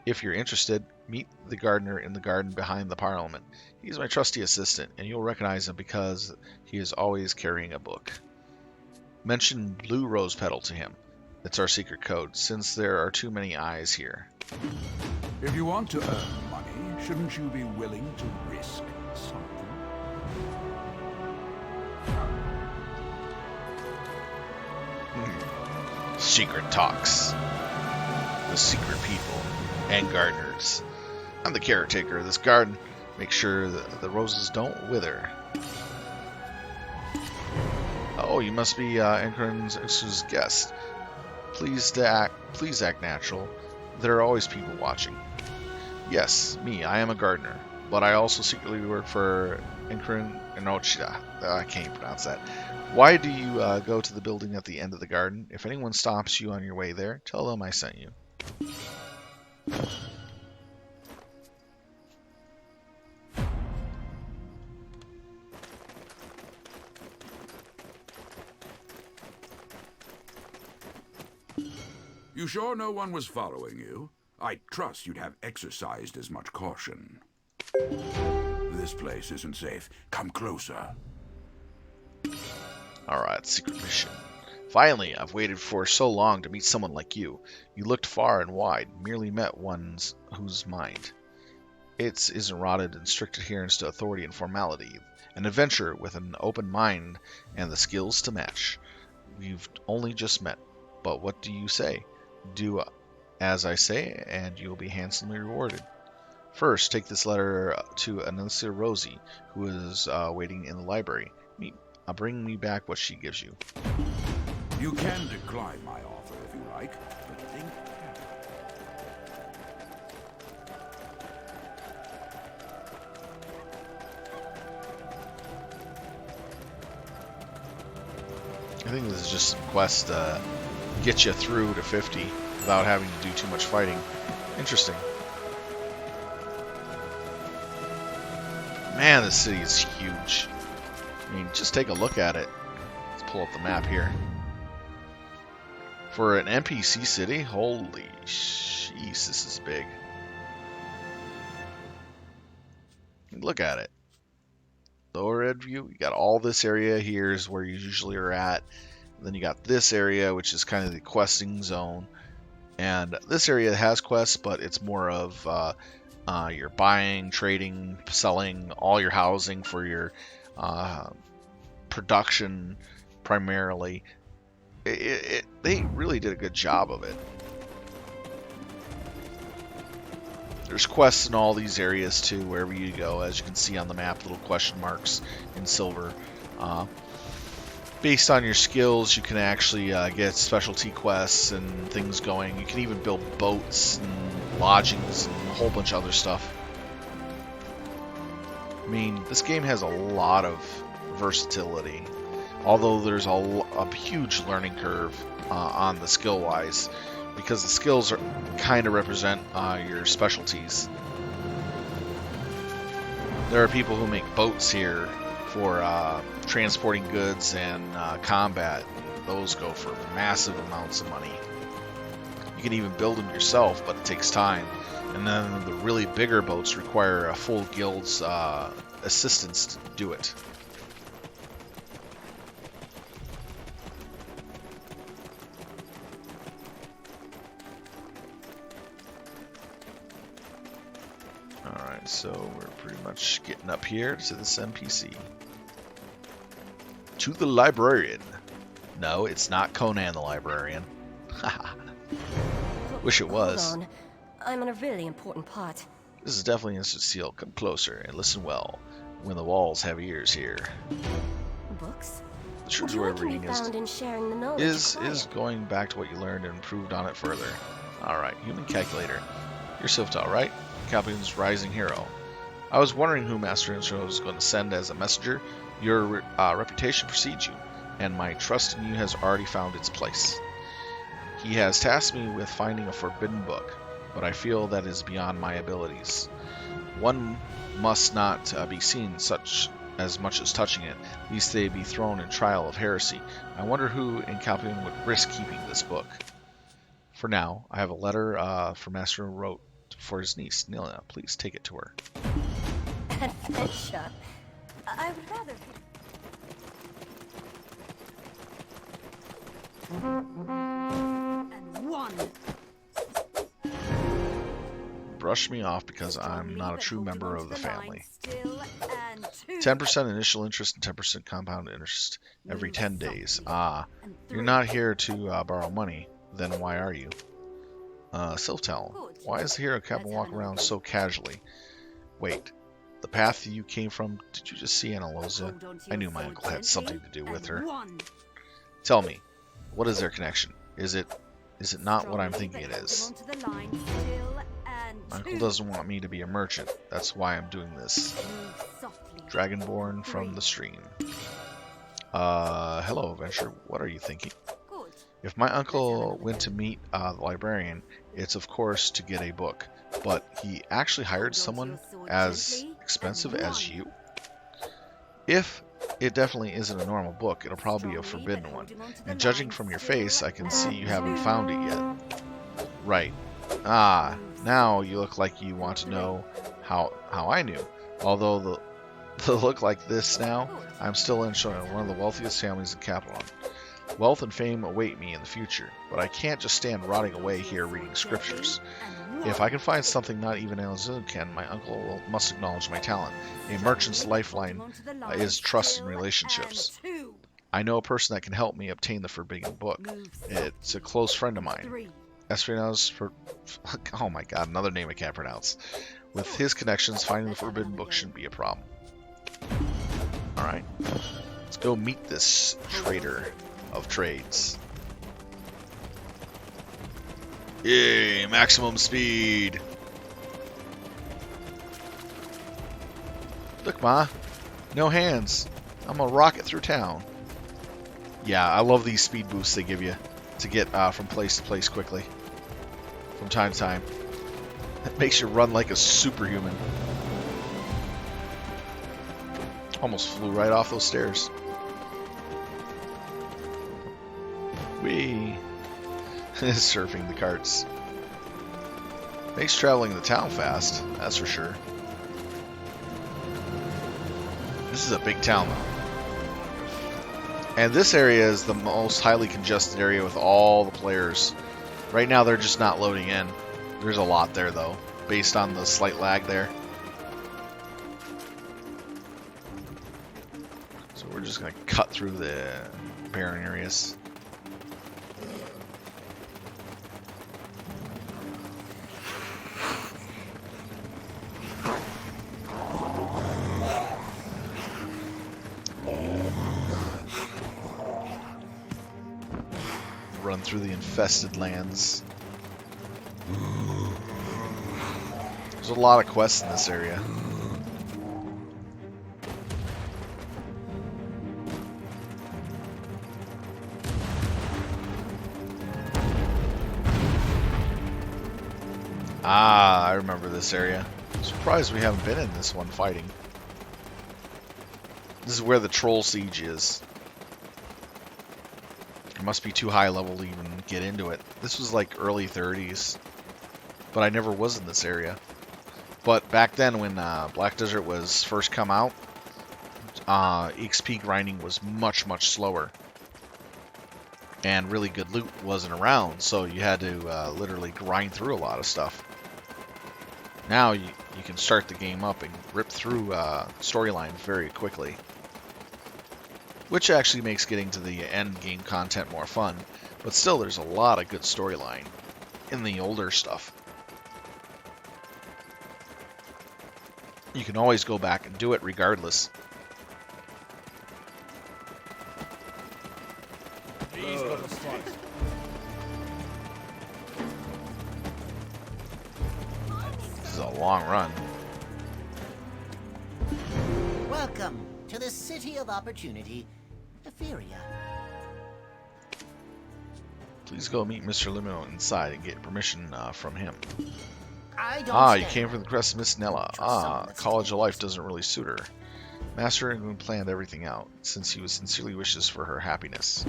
If you're interested, meet the gardener in the garden behind the parliament. He's my trusty assistant, and you'll recognize him because he is always carrying a book. Mention Blue Rose Petal to him. It's our secret code, since there are too many eyes here. If you want to earn money, shouldn't you be willing to risk something? Secret talks. The secret people and gardeners. I'm the caretaker of this garden. Make sure that the roses don't wither. Oh, you must be Enkron's guest. Please act natural. There are always people watching. Yes, me. I am a gardener, but I also secretly work for Enkron Enochia. I can't pronounce that. Why do you go to the building at the end of the garden? If anyone stops you on your way there, tell them I sent you. You sure no one was following you? I trust you'd have exercised as much caution. This place isn't safe. Come closer. Alright, secret mission. Finally, I've waited for so long to meet someone like you. You looked far and wide, merely met one's whose mind. It isn't rotted in strict adherence to authority and formality. An adventurer with an open mind and the skills to match. We've only just met, but what do you say? Do as I say, and you'll be handsomely rewarded. First, take this letter to Annuncia Rosie, who is waiting in the library. Bring me back what she gives you. You can decline my offer if you like, but think I think this is just some quest to get you through to 50 without having to do too much fighting. Interesting. Man, this city is huge. I mean, just take a look at it. Let's pull up the map here. For an NPC city, holy jeez, this is big. Look at it. Lower red view, you got all this area here is where you usually are at. Then you got this area, which is kind of the questing zone. And this area has quests, but it's more of your buying, trading, selling, all your housing for your production primarily. They really did a good job of it. There's quests in all these areas too, wherever you go. As you can see on the map, little question marks in silver. Based on your skills, you can actually get specialty quests and things going. You can even build boats and lodgings and a whole bunch of other stuff. I mean, this game has a lot of versatility. Although there's a huge learning curve on the skill-wise, because the skills kind of represent your specialties. There are people who make boats here for transporting goods and combat. Those go for massive amounts of money. You can even build them yourself, but it takes time. And then the really bigger boats require a full guild's assistance to do it. So we're pretty much getting up here to this NPC. to the librarian. No, it's not Conan the Librarian. Wish it was. Hold on. I'm in a really important part. This is definitely Instant Seal. Come closer and listen well. When the walls have ears here. Books? The truth What we're can be reading found in sharing the knowledge is acquired? going back to what you learned and improved on it further. Alright, human calculator. You're Siftal, right? Calpion's rising hero. I was wondering who Master Instrument was going to send as a messenger. Your reputation precedes you, and my trust in you has already found its place. He has tasked me with finding a forbidden book, but I feel that is beyond my abilities. One must not be seen as much as touching it, lest they be thrown in trial of heresy. I wonder who in Calpion would risk keeping this book. For now, I have a letter for Master wrote for his niece, Nila. Please take it to her. Adventure. I would rather. And one. Brush me off because I'm not a true member of the family. Still and two. 10% initial interest and 10% compound interest every 10 days. Ah, you're not here to borrow money. Then why are you? Siftal, why is the hero Captain walk around so casually? Wait, the path you came from, did you just see Analoza? I knew my uncle had something to do with her. Tell me, what is their connection? Is it not what I'm thinking it is? My uncle doesn't want me to be a merchant. That's why I'm doing this. Dragonborn from the stream. Hello, Adventure. What are you thinking? If my uncle went to meet the librarian, it's of course to get a book. But he actually hired someone as expensive as you? If it definitely isn't a normal book, it'll probably be a forbidden one. And judging from your face, I can see you haven't found it yet. Right. Ah, now you look like you want to know how I knew. Although the look like this now, I'm still in one of the wealthiest families in Capelon. Wealth and fame await me in the future, but I can't just stand rotting away here reading scriptures. If I can find something not even Elzun can, my uncle must acknowledge my talent. A merchant's lifeline is trust and relationships. I know a person that can help me obtain the forbidden book. It's a close friend of mine. Espionage for... Oh my god, another name I can't pronounce. With his connections, finding the forbidden book shouldn't be a problem. Alright. Let's go meet this trader of trades. Yay, maximum speed. Look, Ma. No hands. I'm gonna rocket through town. Yeah, I love these speed boosts they give you to get from place to place quickly. From time to time. It makes you run like a superhuman. Almost flew right off those stairs. Whee! Surfing the carts. Makes traveling the town fast, that's for sure. This is a big town though. And this area is the most highly congested area with all the players. Right now they're just not loading in. There's a lot there though, based on the slight lag there. So we're just going to cut through the barren areas. Run through the infested lands. There's a lot of quests in this area. Ah, I remember this area. I'm surprised we haven't been in this one fighting. This is where the troll siege is. It must be too high level to even get into it. This was like early 30s. But I never was in this area. But back then when BlackDesert was first come out, XP grinding was much, much slower. And really good loot wasn't around, so you had to literally grind through a lot of stuff. Now you can start the game up and rip through storyline very quickly. which actually makes getting to the end game content more fun. But still, there's a lot of good storyline in the older stuff. You can always go back and do it regardless. This is a long run. Welcome to the City of Opportunity, Etheria. Please go meet Mr. Lumino inside and get permission from him. I don't Ah, you stand came from the crest of Miss Nella. Ah, college of life doesn't really suit her. Master England planned everything out, since he sincerely wishes for her happiness.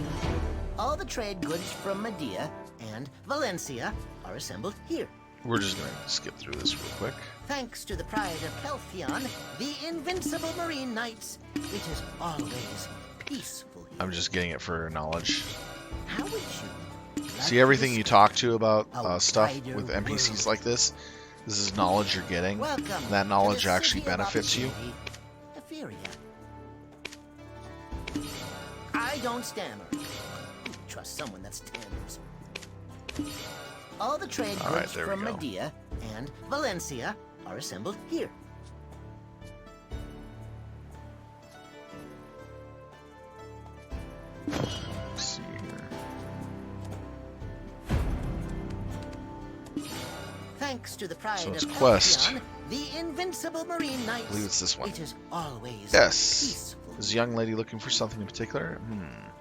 All the trade goods from Medea and Valencia are assembled here. We're just going to skip through this real quick. Thanks to the pride of Calphion, the invincible Marine Knights, it is always peaceful here. I'm just getting it for knowledge. How would you See everything you talk to about a stuff wider with NPCs world? like this? This is knowledge you're getting. Welcome That to knowledge the actually City of benefits you. Opportunity, Etheria. I don't stammer. Trust someone that stammers. All the trade All right, goods there we from go. Medea and Valencia are assembled here. Let's see here. Thanks to the pride So it's of quest. Calphion, the invincible Marine Knights, I believe it's this one. it is always Yes. peaceful. Is a young lady looking for something in particular?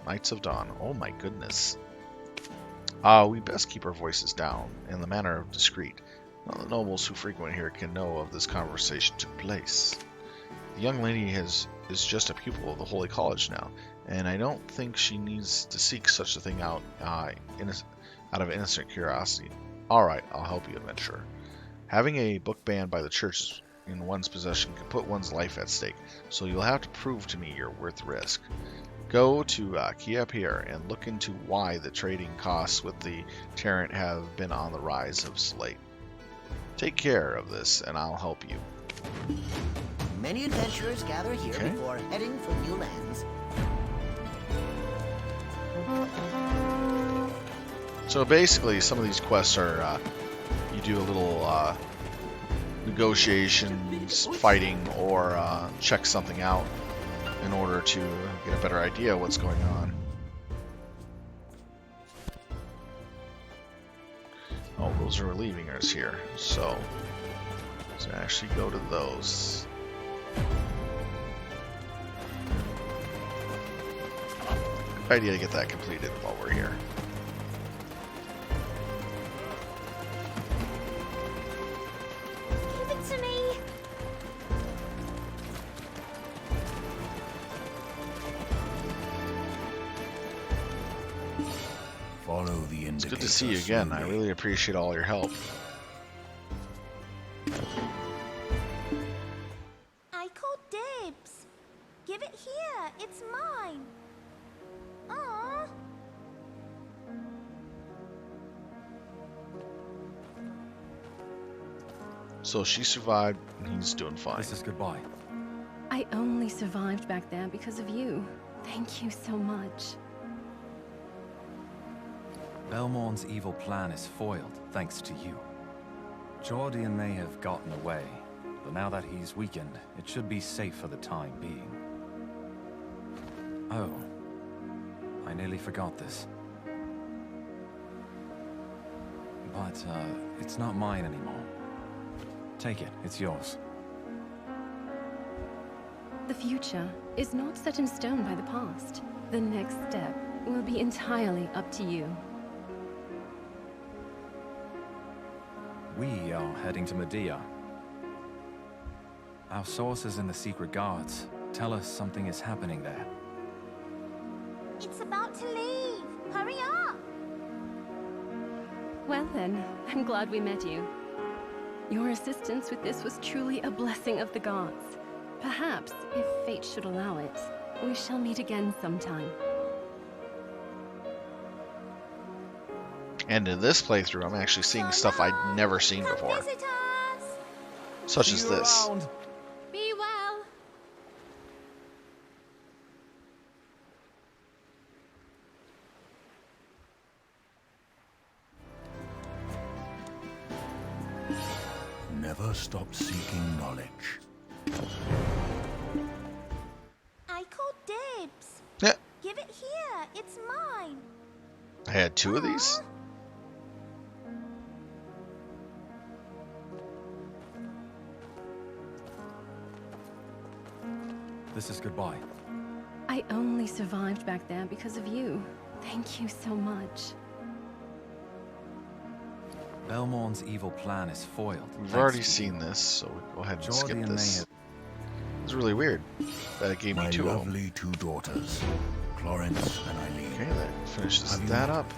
Knights of Dawn. Oh my goodness. We best keep our voices down in the manner of discreet. None of the nobles who frequent here can know of this conversation took place. The young lady is just a pupil of the Holy College now, and I don't think she needs to seek such a thing out out of innocent curiosity. Alright, I'll help you, adventurer. Having a book banned by the church in one's possession can put one's life at stake, so you'll have to prove to me you're worth the risk. Go to Kia Pier and look into why the trading costs with the Tyrant have been on the rise of late. Take care of this, and I'll help you. Many adventurers gather here Okay. before heading for new lands. So basically, some of these quests are you do a little negotiations, fighting, or check something out in order to get a better idea of what's going on. Oh, those are relieving us here. So let's actually go to those. Good idea to get that completed while we're here. Give it to me! Follow the It's indicator. good to see you again. I slowly. really appreciate all your help. I called dibs. Give it here. It's mine. Aww. So she survived, and he's doing fine. This is goodbye. I only survived back there because of you. Thank you so much. Belmont's evil plan is foiled, thanks to you. Jordian may have gotten away, but now that he's weakened, it should be safe for the time being. Oh, I nearly forgot this. But, it's not mine anymore. Take it, it's yours. The future is not set in stone by the past. The next step will be entirely up to you. We are heading to Medea. Our sources in the Secret Guards tell us something is happening there. It's about to leave. Hurry up. Well then, I'm glad we met you. Your assistance with this was truly a blessing of the gods. Perhaps, if fate should allow it, we shall meet again sometime. And in this playthrough, I'm actually seeing stuff I'd never seen Come before, visit us. such as this. Be well! never stop seeking knowledge. I called dibs. Yeah. Give it here. It's mine. I had 2 of these. This is goodbye. I only survived back there because of you. Thank you so much. Belmorn's evil plan is foiled. We've already seen this, so we'll go ahead and skip this. It's really weird that it gave me 2 of them. My lovely 2 daughters, Florence and Eileen. Okay, that finishes that up.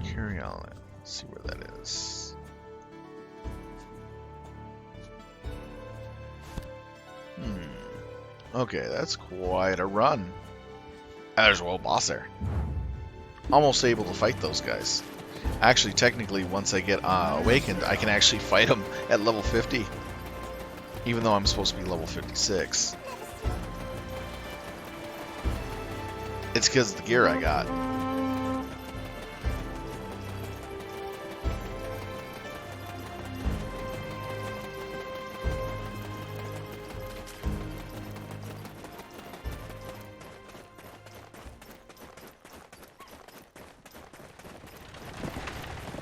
Carry on. Let's see where that is. Okay, that's quite a run. There's a world boss there. Almost able to fight those guys. Actually, technically, once I get awakened, I can actually fight them at level 50. Even though I'm supposed to be level 56. It's because of the gear I got.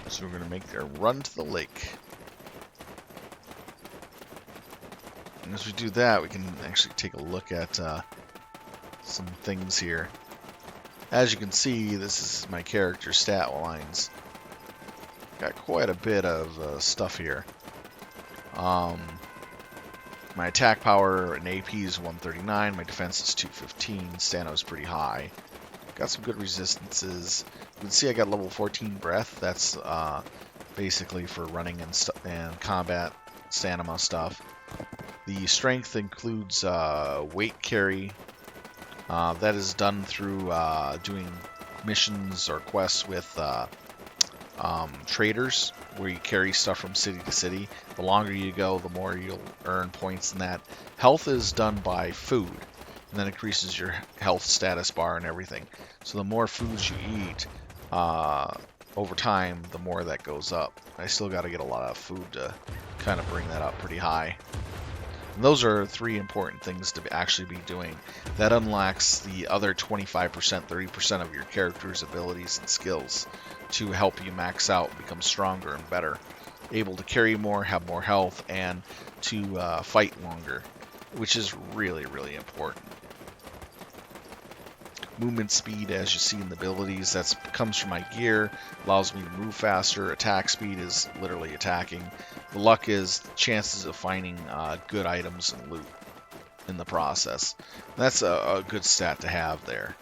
So we're going to make a run to the lake. And as we do that, we can actually take a look at some things here. As you can see, this is my character stat lines. Got quite a bit of stuff here. My attack power and AP is 139, my defense is 215, stamina is pretty high. Got some good resistances. You can see I got level 14 breath. That's basically for running and combat stamina stuff. The strength includes weight carry. That is done through doing missions or quests with traders, where you carry stuff from city to city. The longer you go, the more you'll earn points in that. Health is done by food, and then increases your health status bar and everything. So the more foods you eat over time, the more that goes up. I still got to get a lot of food to kind of bring that up pretty high. And those are 3 important things to actually be doing. That unlocks the other 25%, 30% of your character's abilities and skills to help you max out, become stronger and better, able to carry more, have more health, and to fight longer, which is really, really important. Movement speed, as you see in the abilities, that comes from my gear, allows me to move faster. Attack speed is literally attacking. The luck is chances of finding good items and loot in the process. That's a good stat to have there.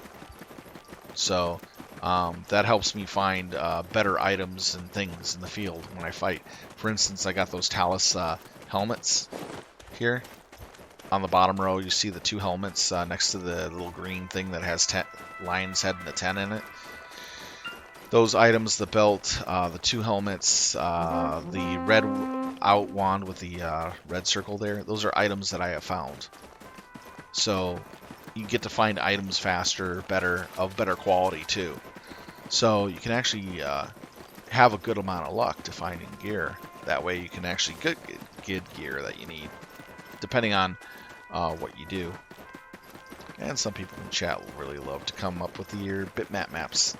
So that helps me find better items and things in the field when I fight. For instance, I got those Talus helmets here. On the bottom row, you see the 2 helmets next to the little green thing that has lion's head and a 10 in it. Those items, the belt, the 2 helmets, the red out wand with the red circle there, those are items that I have found. So you get to find items faster, better, of better quality too. So you can actually have a good amount of luck to finding gear. That way you can actually get gear that you need, depending on what you do. And some people in chat will really love to come up with your bitmap maps.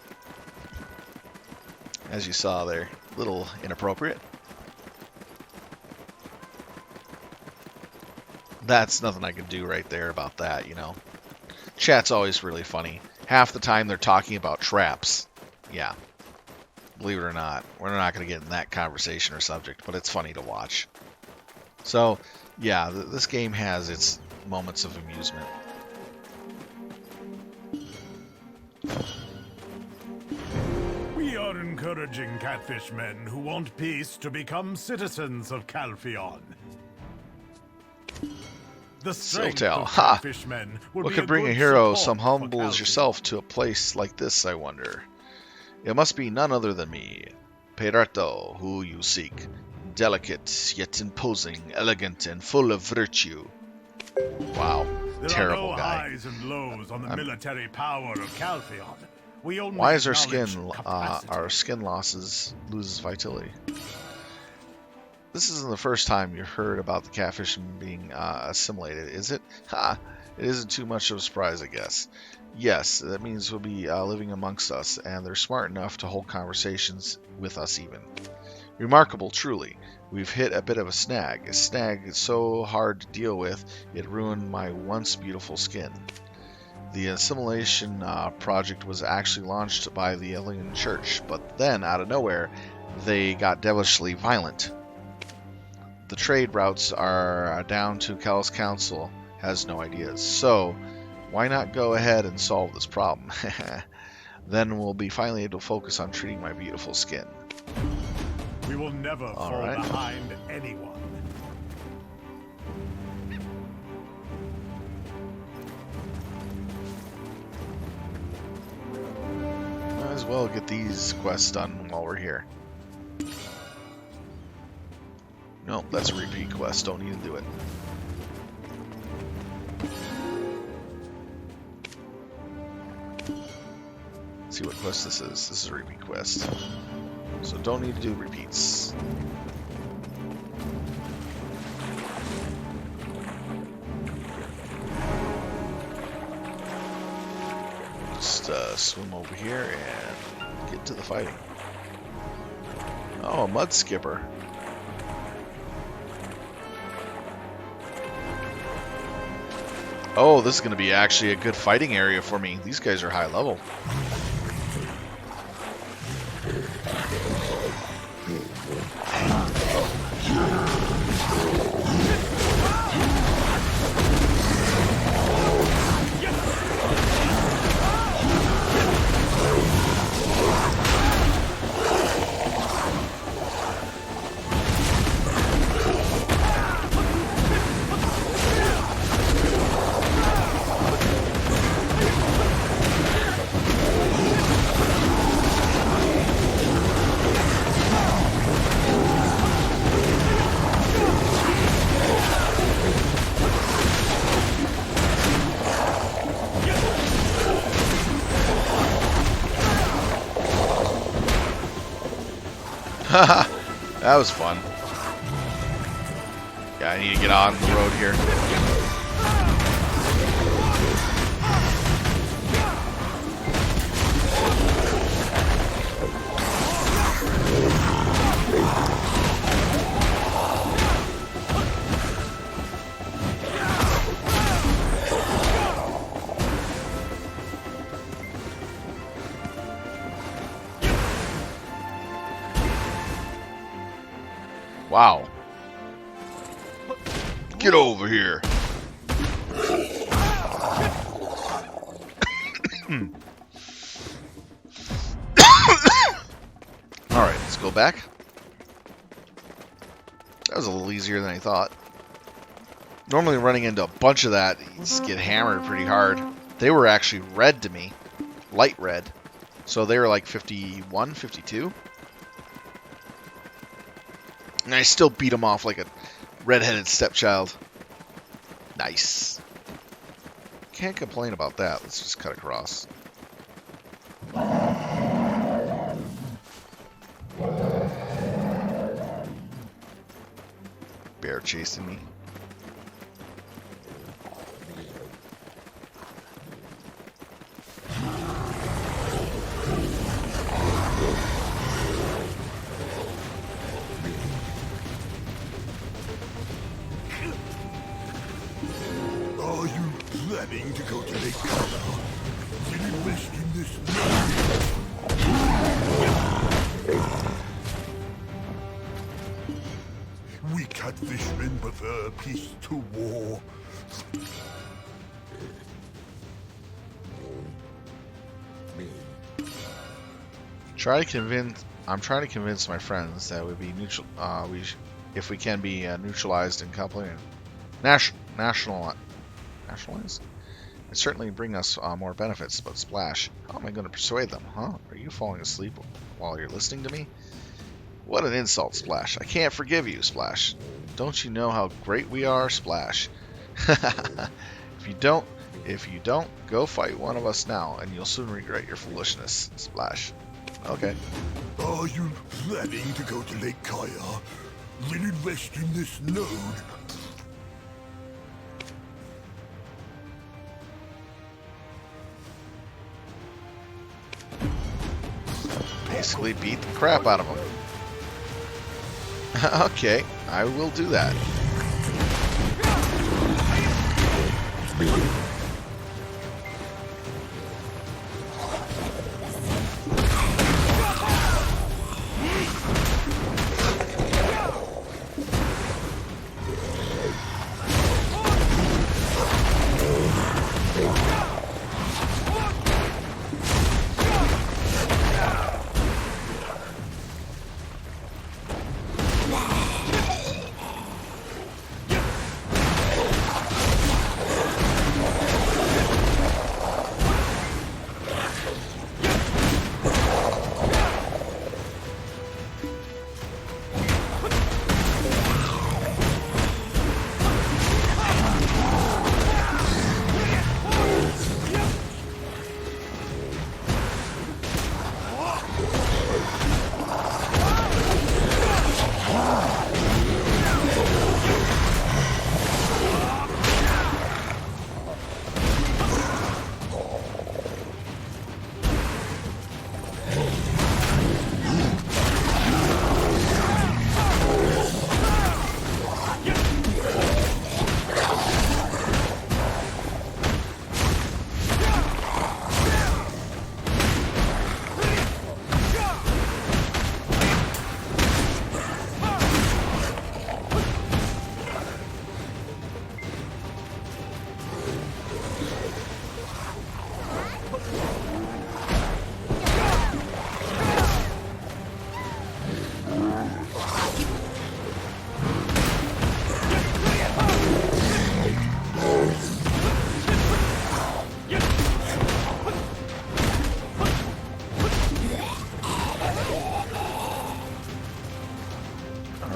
As you saw there, a little inappropriate. That's nothing I can do right there about that, you know. Chat's always really funny. Half the time they're talking about traps. Yeah. Believe it or not, we're not going to get in that conversation or subject, but it's funny to watch. So, yeah, this game has its moments of amusement. We are encouraging catfish men who want peace to become citizens of Calpheon. The strength of catfish men would what be could bring a good hero support some humble for as yourself to a place like this, I wonder? It must be none other than me, Peretto, who you seek. Delicate, yet imposing, elegant, and full of virtue. Wow. There terrible are no guy. highs and lows on the military power of Caltheon. We only Why is acknowledge capacity. our skin loses vitality? This isn't the first time you've heard about the catfish being assimilated, is it? Ha! It isn't too much of a surprise, I guess. Yes, that means we'll be living amongst us, and they're smart enough to hold conversations with us even. Remarkable, truly. We've hit a bit of a snag. A snag so hard to deal with, it ruined my once beautiful skin. The assimilation project was actually launched by the alien church, but then, out of nowhere, they got devilishly violent. The trade routes are down to Callus Council has no ideas, so why not go ahead and solve this problem? Then we'll be finally able to focus on treating my beautiful skin. We will never fall behind anyone. Might as well get these quests done while we're here. Nope, that's a repeat quest. Don't need to do it. Let's see what quest this is. This is a repeat quest. So don't need to do repeats. Just swim over here and get to the fighting. Oh, a mud skipper. Oh, this is going to be actually a good fighting area for me. These guys are high level. That was fun. Yeah, I need to get on the road here. Wow. Get over here. Alright, let's go back. That was a little easier than I thought. Normally running into a bunch of that, you just get hammered pretty hard. They were actually red to me. Light red. So they were like 51, 52. And I still beat him off like a redheaded stepchild. Nice. Can't complain about that. Let's just cut across. Bear chasing me. Are you planning to go to Lake Carlo? Did you invest in this? We catfishmen prefer peace to war. I'm trying to convince my friends that would be neutral. If we can be neutralized and completely nationalized, it certainly bring us more benefits. But Splash, how am I going to persuade them? Huh? Are you falling asleep while you're listening to me? What an insult, Splash! I can't forgive you, Splash. Don't you know how great we are, Splash? If you don't, go fight one of us now, and you'll soon regret your foolishness. Splash. Okay. Are you planning to go to Lake Kaya? Then invest in this node. Basically beat the crap out of him. Okay, I will do that.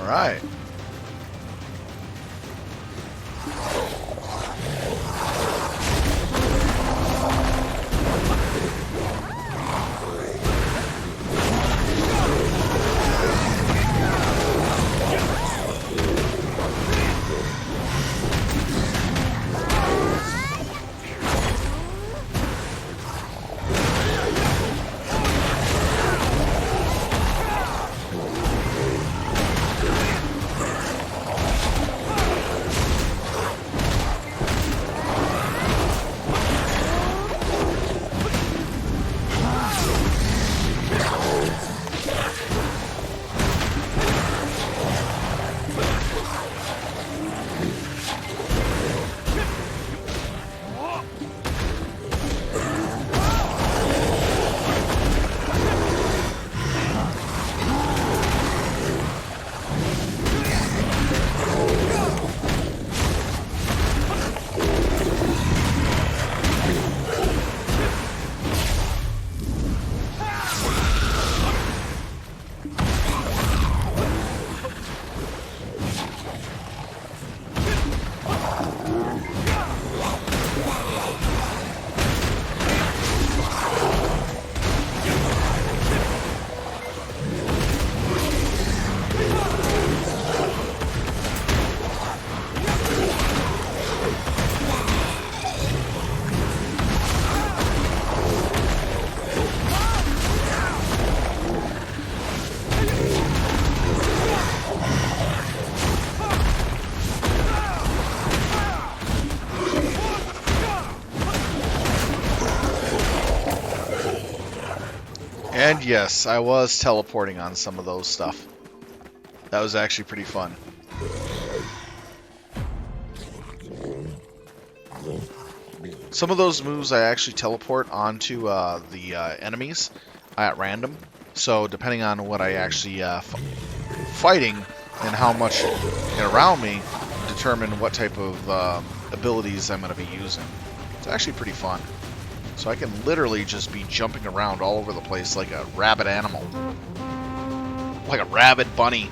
Alright. And yes, I was teleporting on some of those stuff. That was actually pretty fun. Some of those moves I actually teleport onto the enemies at random. So depending on what I actually fighting and how much around me, determine what type of abilities I'm going to be using. It's actually pretty fun. So I can literally just be jumping around all over the place like a rabid animal. Like a rabid bunny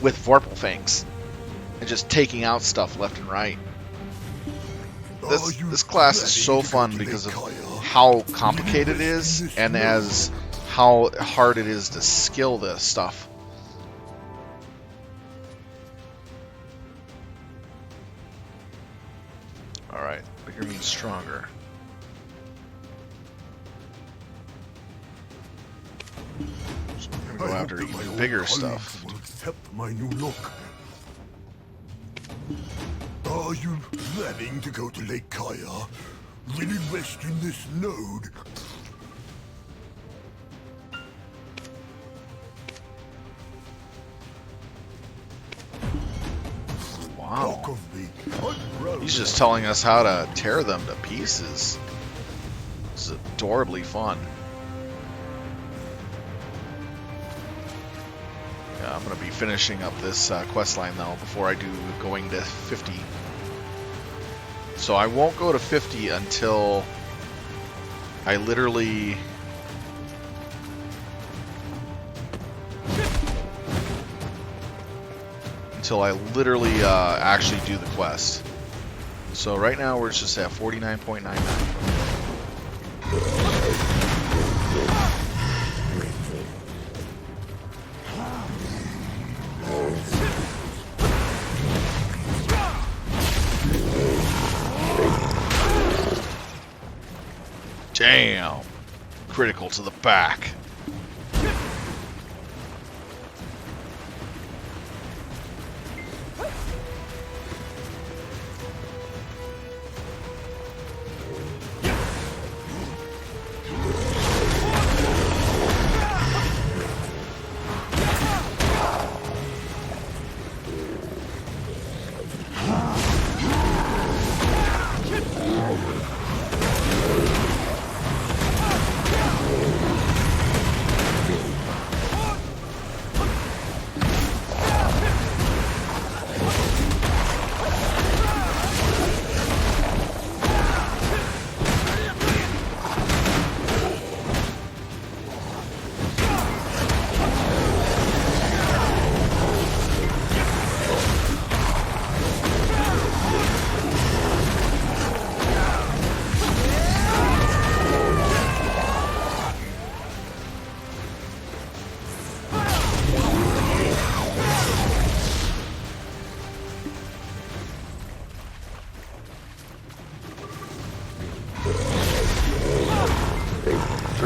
with vorpal fangs. And just taking out stuff left and right. this class is so fun because of how complicated it is and as how hard it is to skill this stuff. Alright, bigger means stronger. So we're gonna go after even bigger stuff. Will accept my new look. Are you planning to go to Lake Kaya? Really rest in this node? Wow. He's just telling us how to tear them to pieces. This is adorably fun. Yeah, I'm going to be finishing up this quest line though before I do going to 50. So I won't go to 50 until I literally actually do the quest. So right now we're just at 49.99. Damn! Critical to the back.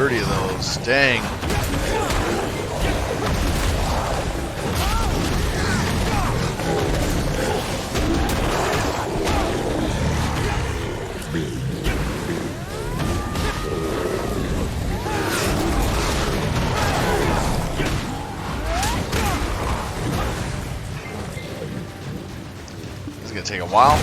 Of those, dang. This is gonna take a while.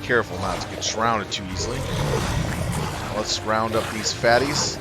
Careful not to get surrounded too easily. Now let's round up these fatties.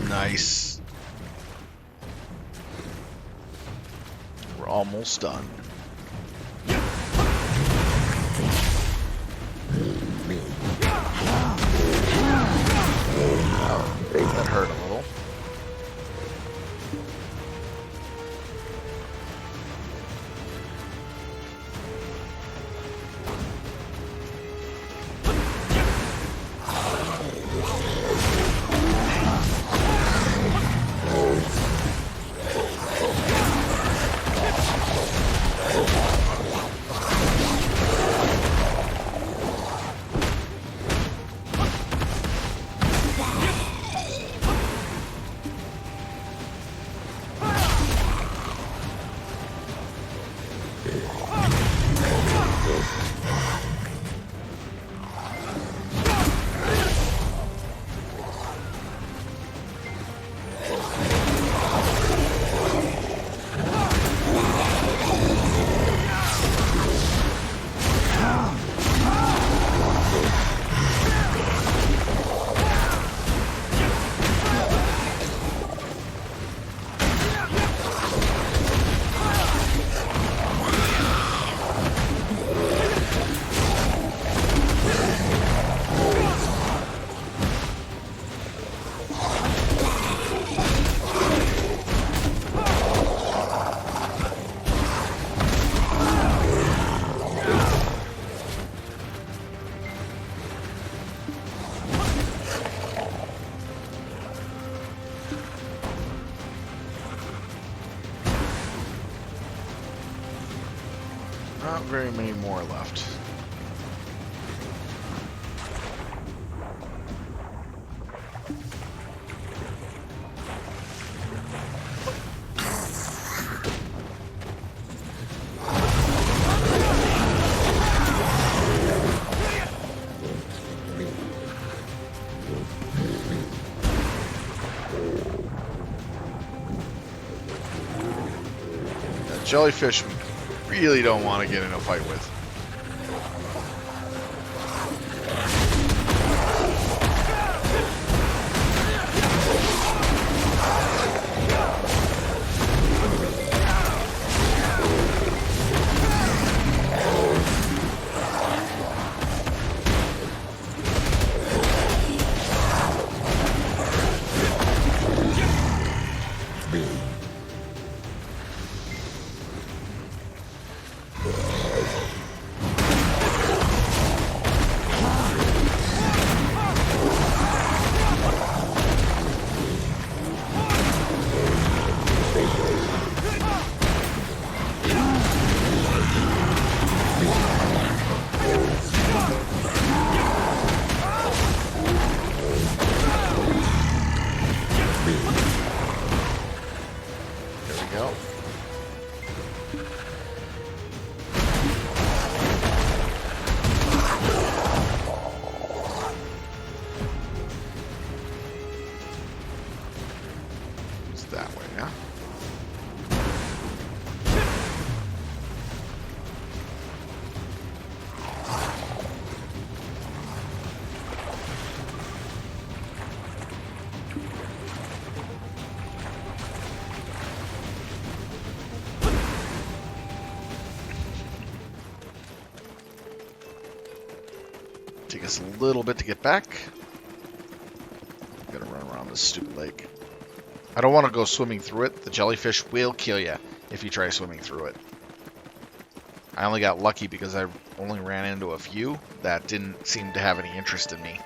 Nice. We're almost done. That hurt a little. Not very many more left. That jellyfish really don't want to get in a fight with. That way, yeah? Take us a little bit to get back. Gotta run around this stupid lake. I don't want to go swimming through it. The jellyfish will kill you if you try swimming through it. I only got lucky because I only ran into a few that didn't seem to have any interest in me.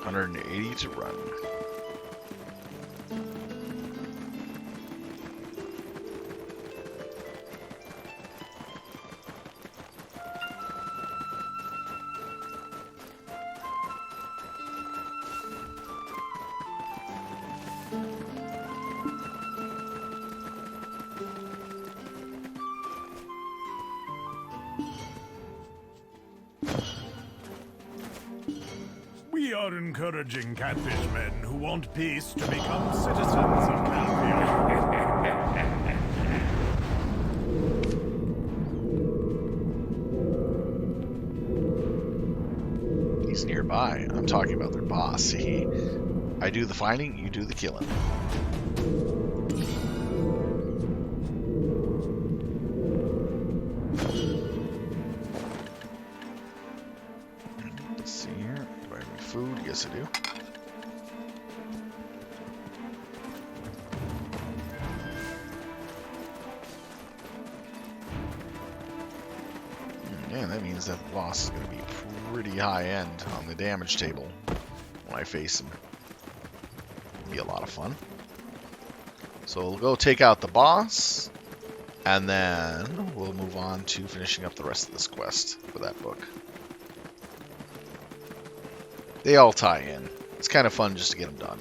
$180 to run. We are encouraging catfish men who want peace to become citizens of Calthea. He's nearby. I'm talking about their boss. See, I do the finding, you do the killing. Let's see here. Do I have any food? Yes, I do. Yeah, that means that boss is going to be pretty high end on the damage table when I face him. It'll be a lot of fun. So we'll go take out the boss, and then we'll move on to finishing up the rest of this quest for that book. They all tie in. It's kind of fun just to get them done.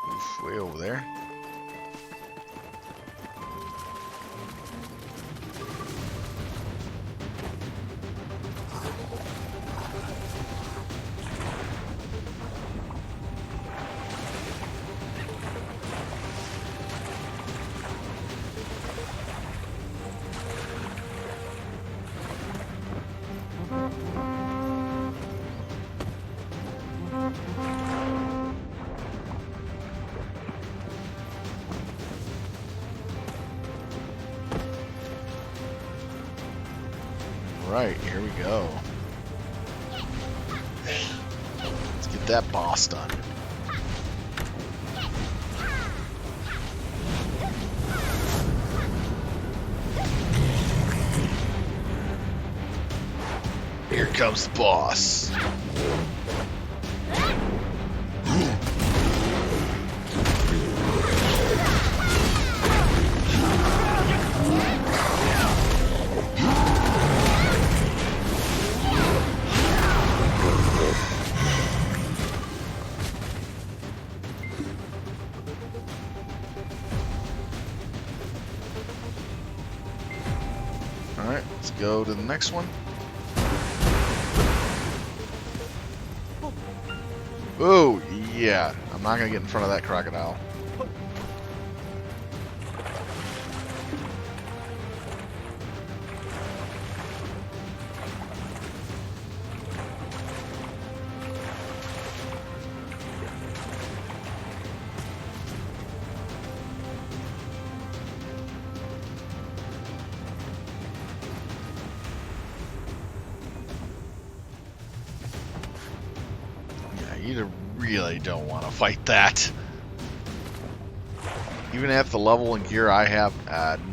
Oof, way over there. Right, here we go. Let's get that boss done. Here comes the boss. Alright, let's go to the next one. Oh, yeah. I'm not going to get in front of that crocodile. You really don't want to fight that. Even at the level and gear I have,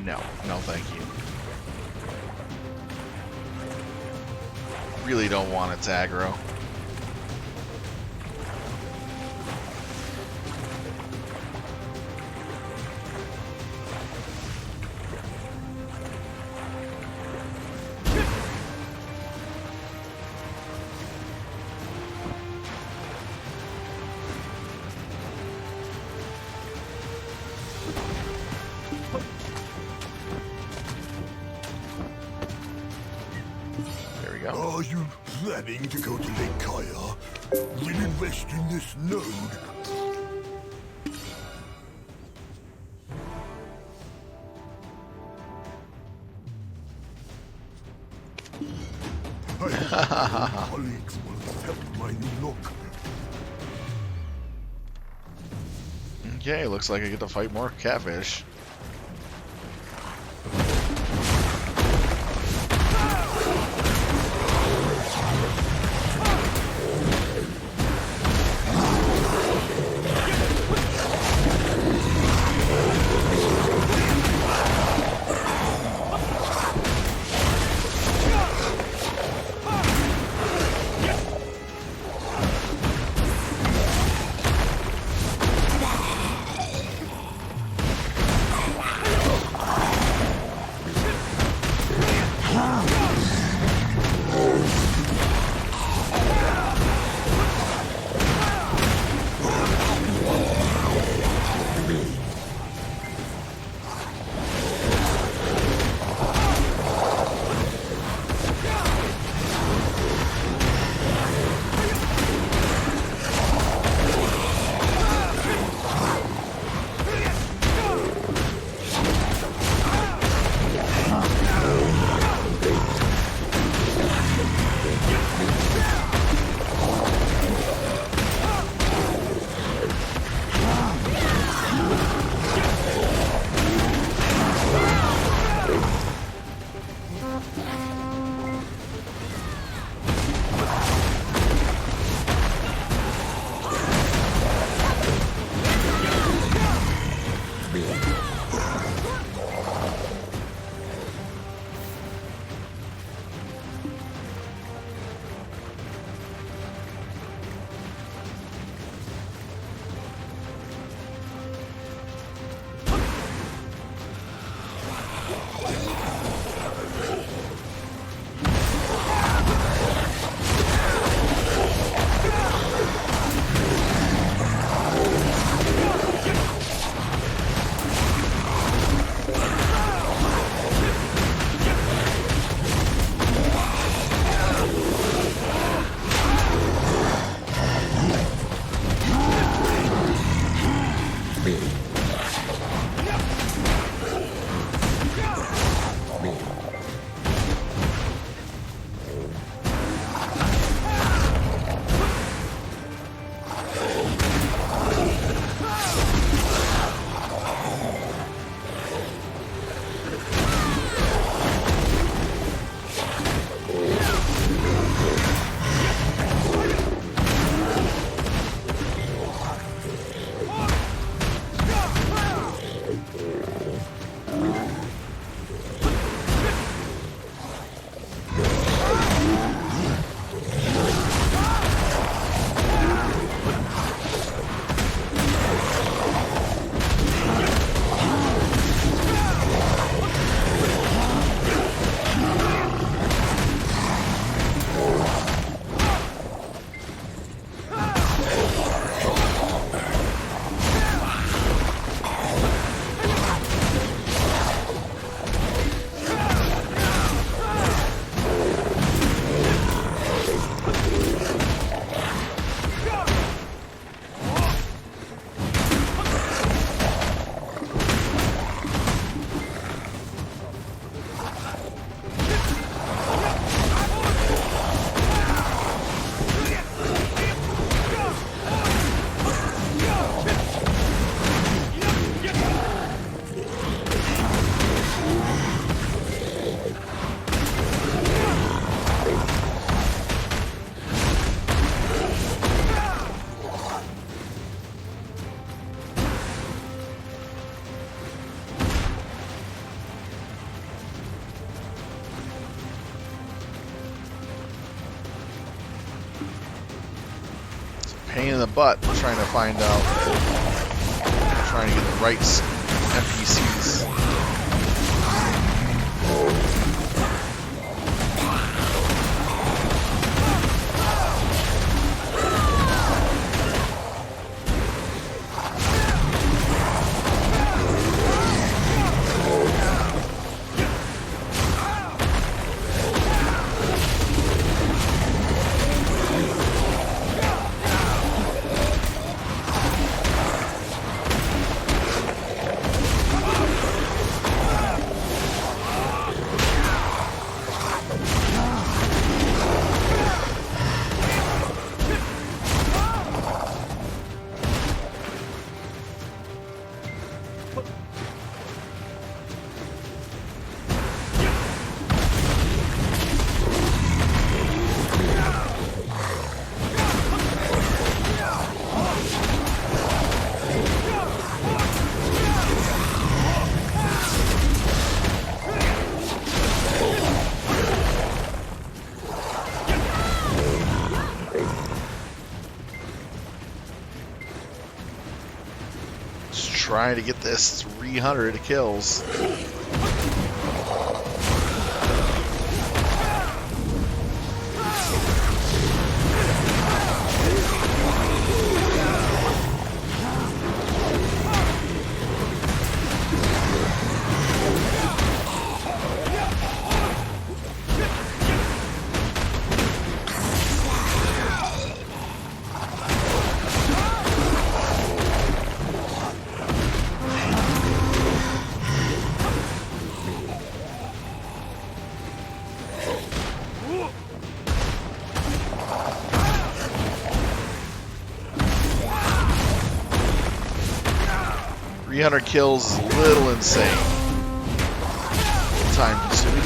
no, thank you. Really don't want its aggro. Are you planning to go to Lake Kaya? We'll invest in this node. I hope my colleagues will accept my new look. Okay, looks like I get to fight more catfish. pain in the butt trying to find out, trying to get the right NPCs. Trying to get this 300 kills. $300 kills is a little insane. Time consuming.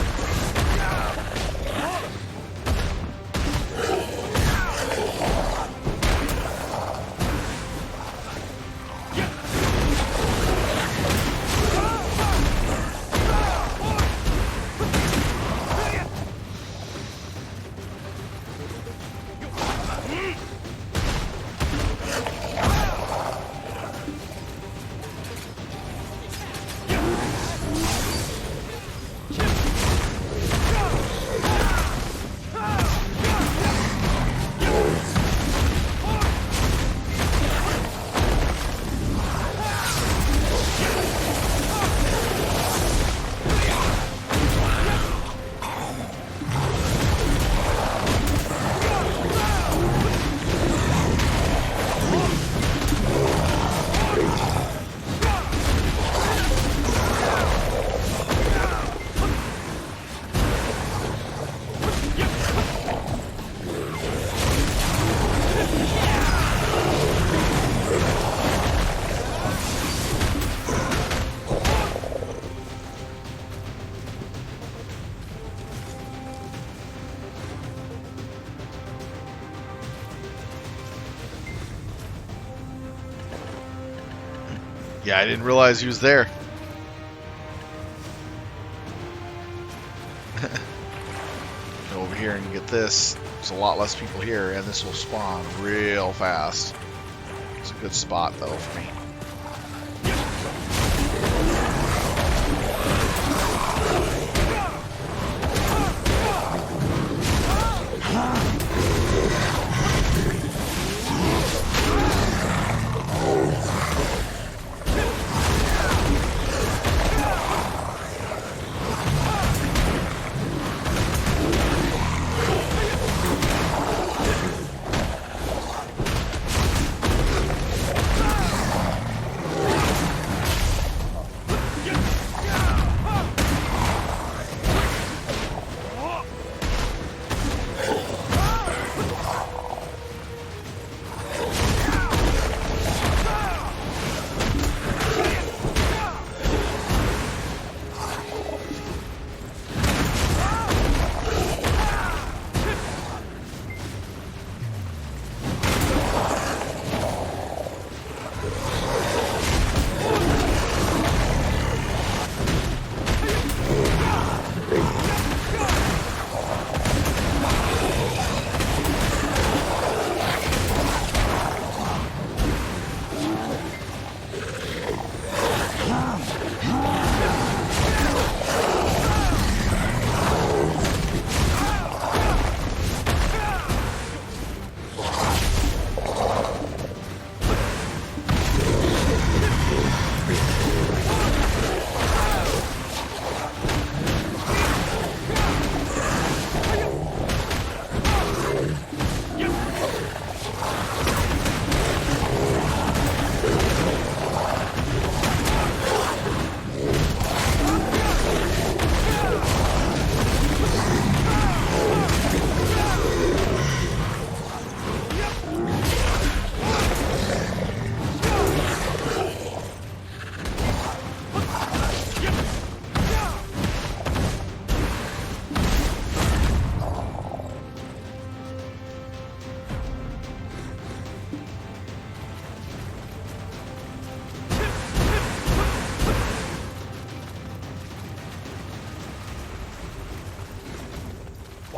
Yeah, I didn't realize he was there. Go over here and get this. There's a lot less people here, and this will spawn real fast. It's a good spot, though, for me.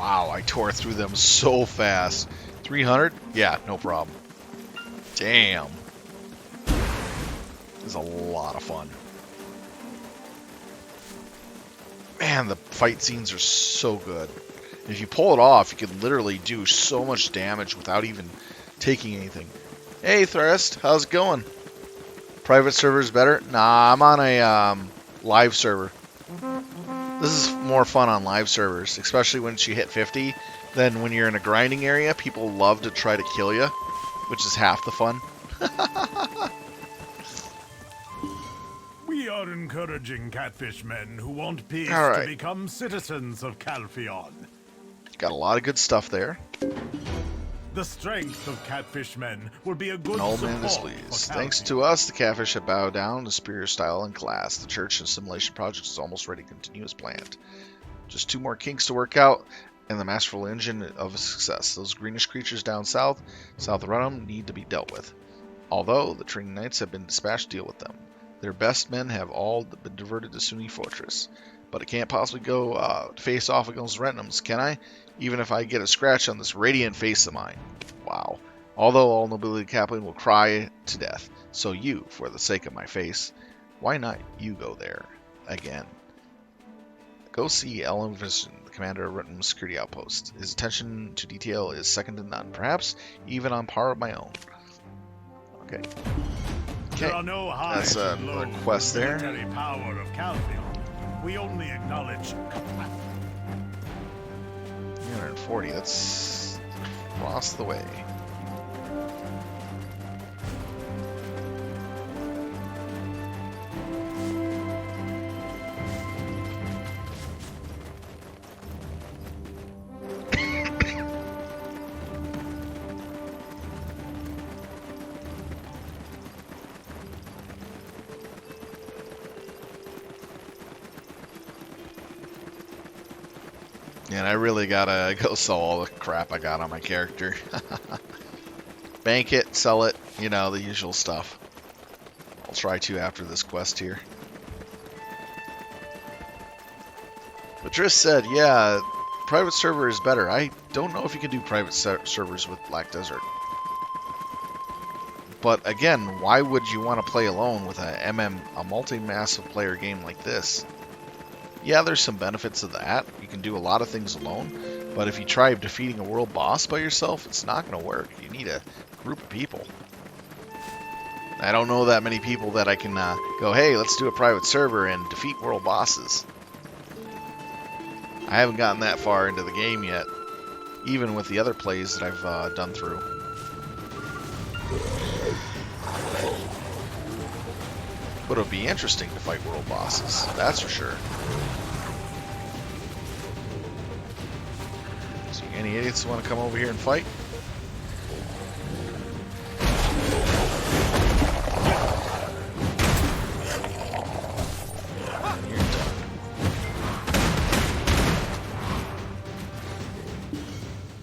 Wow, I tore through them so fast. 300? Yeah, no problem. Damn. This is a lot of fun. Man, the fight scenes are so good. If you pull it off, you can literally do so much damage without even taking anything. Hey, Thrust, how's it going? Private server is better? Nah, I'm on a live server. This is more fun on live servers, especially once you hit 50. Then when you're in a grinding area, people love to try to kill you, which is half the fun. We are encouraging catfish men who want peace All right. to become citizens of Calpheon. Got a lot of good stuff there. The strength of catfish men will be a good An old man support displeased. for Thanks Calpheon. to us, the catfish have bowed down to superior style and class. The church and simulation project is almost ready to continue as planned. Just 2 more kinks to work out, and the masterful engine of a success. Those greenish creatures down south of Runham, need to be dealt with. Although the training knights have been dispatched to deal with them. Their best men have all been diverted to Sunni Fortress. But I can't possibly go face off against Renton's, can I? Even if I get a scratch on this radiant face of mine. Wow. Although all nobility Kaplan will cry to death. So you, for the sake of my face, why not you go there again? Go see Ellen Vision, the commander of Renton's security outpost. His attention to detail is second to none. Perhaps even on par with my own. Okay. There are no highs That's and another lows quest in the there. military power of Calpheon. We only acknowledge capacity. 340, that's across the way. And I really gotta go sell all the crap I got on my character. Bank it, sell it, you know, the usual stuff. I'll try to after this quest here. But Driss said, yeah, private server is better. I don't know if you can do private servers with BlackDesert. But again, why would you want to play alone with a multi-massive player game like this? Yeah, there's some benefits of that. You can do a lot of things alone, but if you try defeating a world boss by yourself, it's not going to work. You need a group of people. I don't know that many people that I can go, hey, let's do a private server and defeat world bosses. I haven't gotten that far into the game yet, even with the other plays that I've done through. But it'll be interesting to fight world bosses, that's for sure. So any idiots want to come over here and fight? You're done.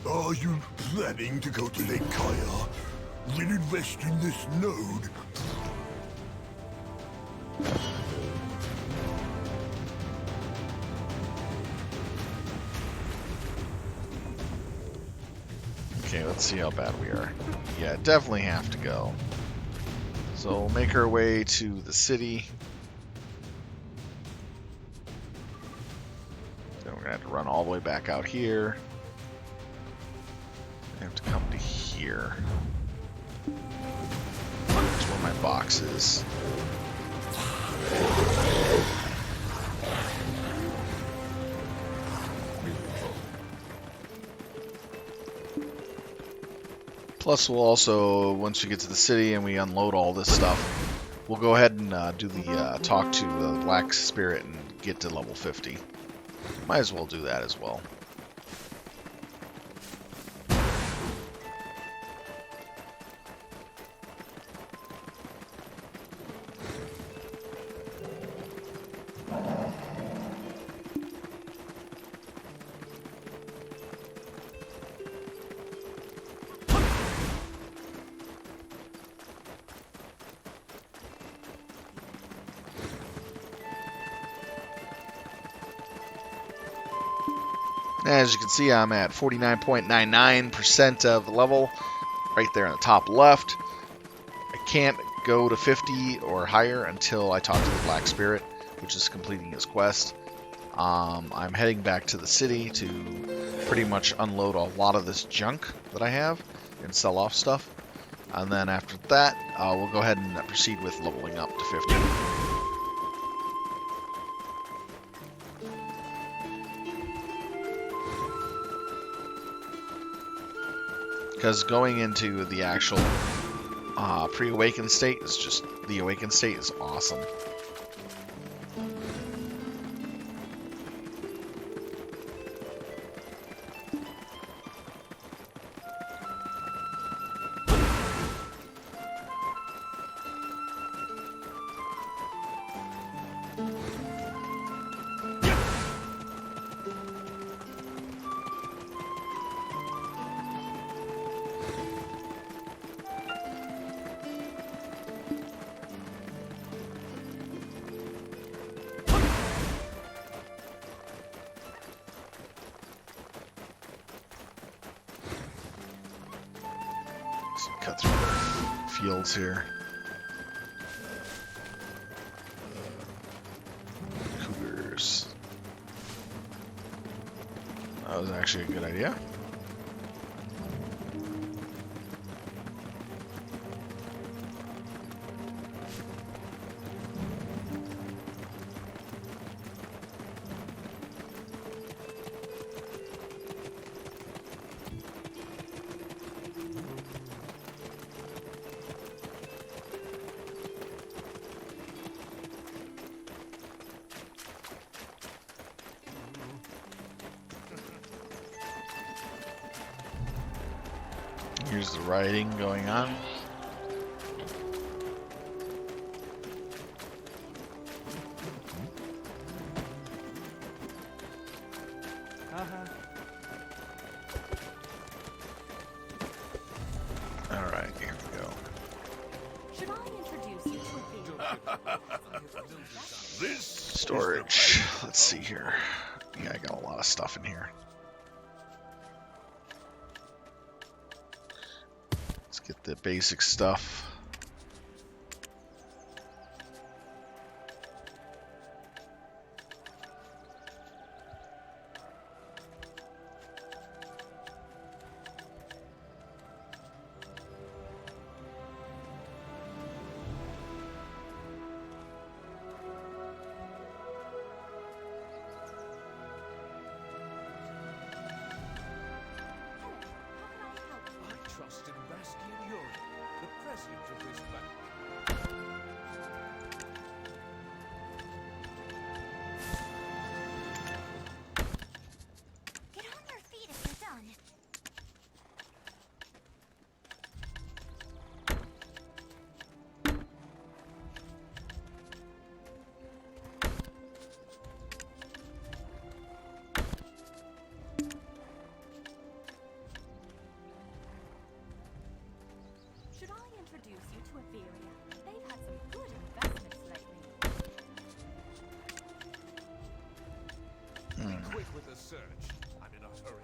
Are you planning to go to Lake Kaya? We'll invest in this node. Okay, let's see how bad we are. Yeah, definitely have to go. So we'll make our way to the city. Then we're gonna have to run all the way back out here. I have to come to here. That's where my box is. Plus, we'll also, once we get to the city and we unload all this stuff, we'll go ahead and do the talk to the Black Spirit and get to level 50. Might as well do that as well. As you can see, I'm at 49.99% of the level, right there in the top left. I can't go to 50 or higher until I talk to the Black Spirit, which is completing his quest. I'm heading back to the city to pretty much unload a lot of this junk that I have and sell off stuff. And then after that, we'll go ahead and proceed with leveling up to 50. Because going into the actual pre-awakened state is just, the awakened state is awesome. Cut through the fields here. Cougars. That was actually a good idea. Here's the riding going on. All right, here we go. Should I introduce you to This Storage. Let's see here. Yeah, I got a lot of stuff in here. Let's get the basic stuff. They've had some good investments lately. Be quick with the search. I'm in a hurry.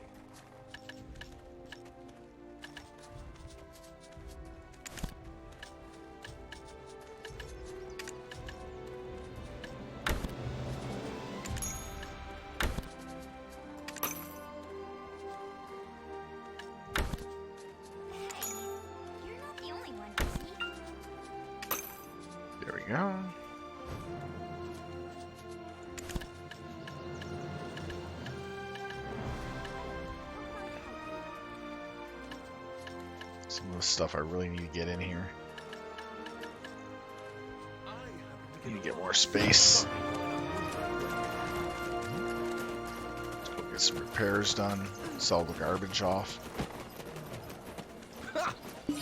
There we go. Some of the stuff I really need to get in here. Need to get more space. Let's go get some repairs done. Sell the garbage off. All these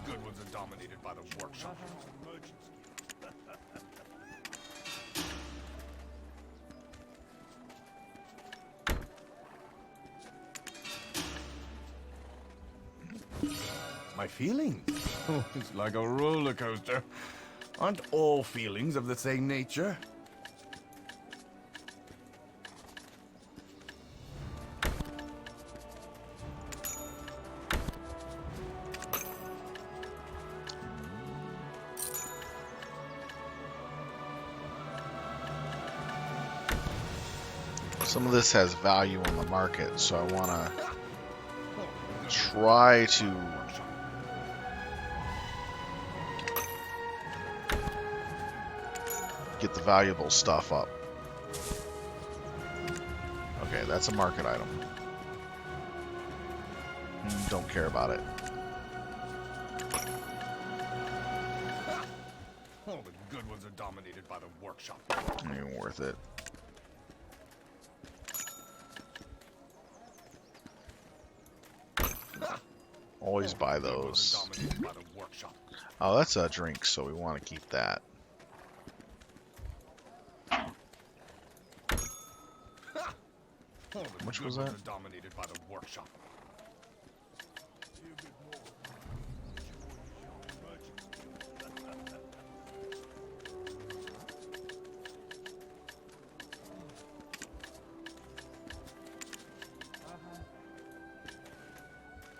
good ones are dominated by the workshop. My feelings? Oh, it's like a roller coaster. Aren't all feelings of the same nature? Some of this has value on the market, so I want to try to get the valuable stuff up. Okay, that's a market item. Don't care about it. All the good ones are dominated by the workshop. Not even worth it. Always buy those. Oh, that's a drink, so we want to keep that. How much was that? Dominated by the workshop.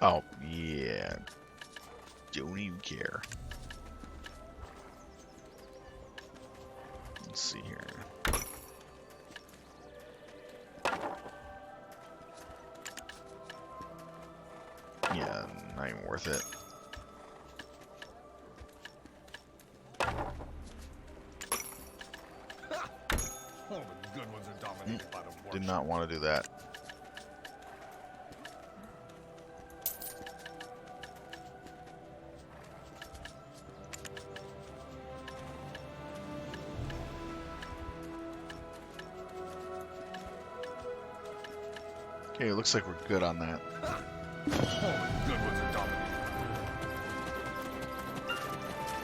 Oh, yeah. Don't even care. Let's see here. Yeah, not even worth it. All the good ones are dominated by the workshop. Did not want to do that. Okay, it looks like we're good on that.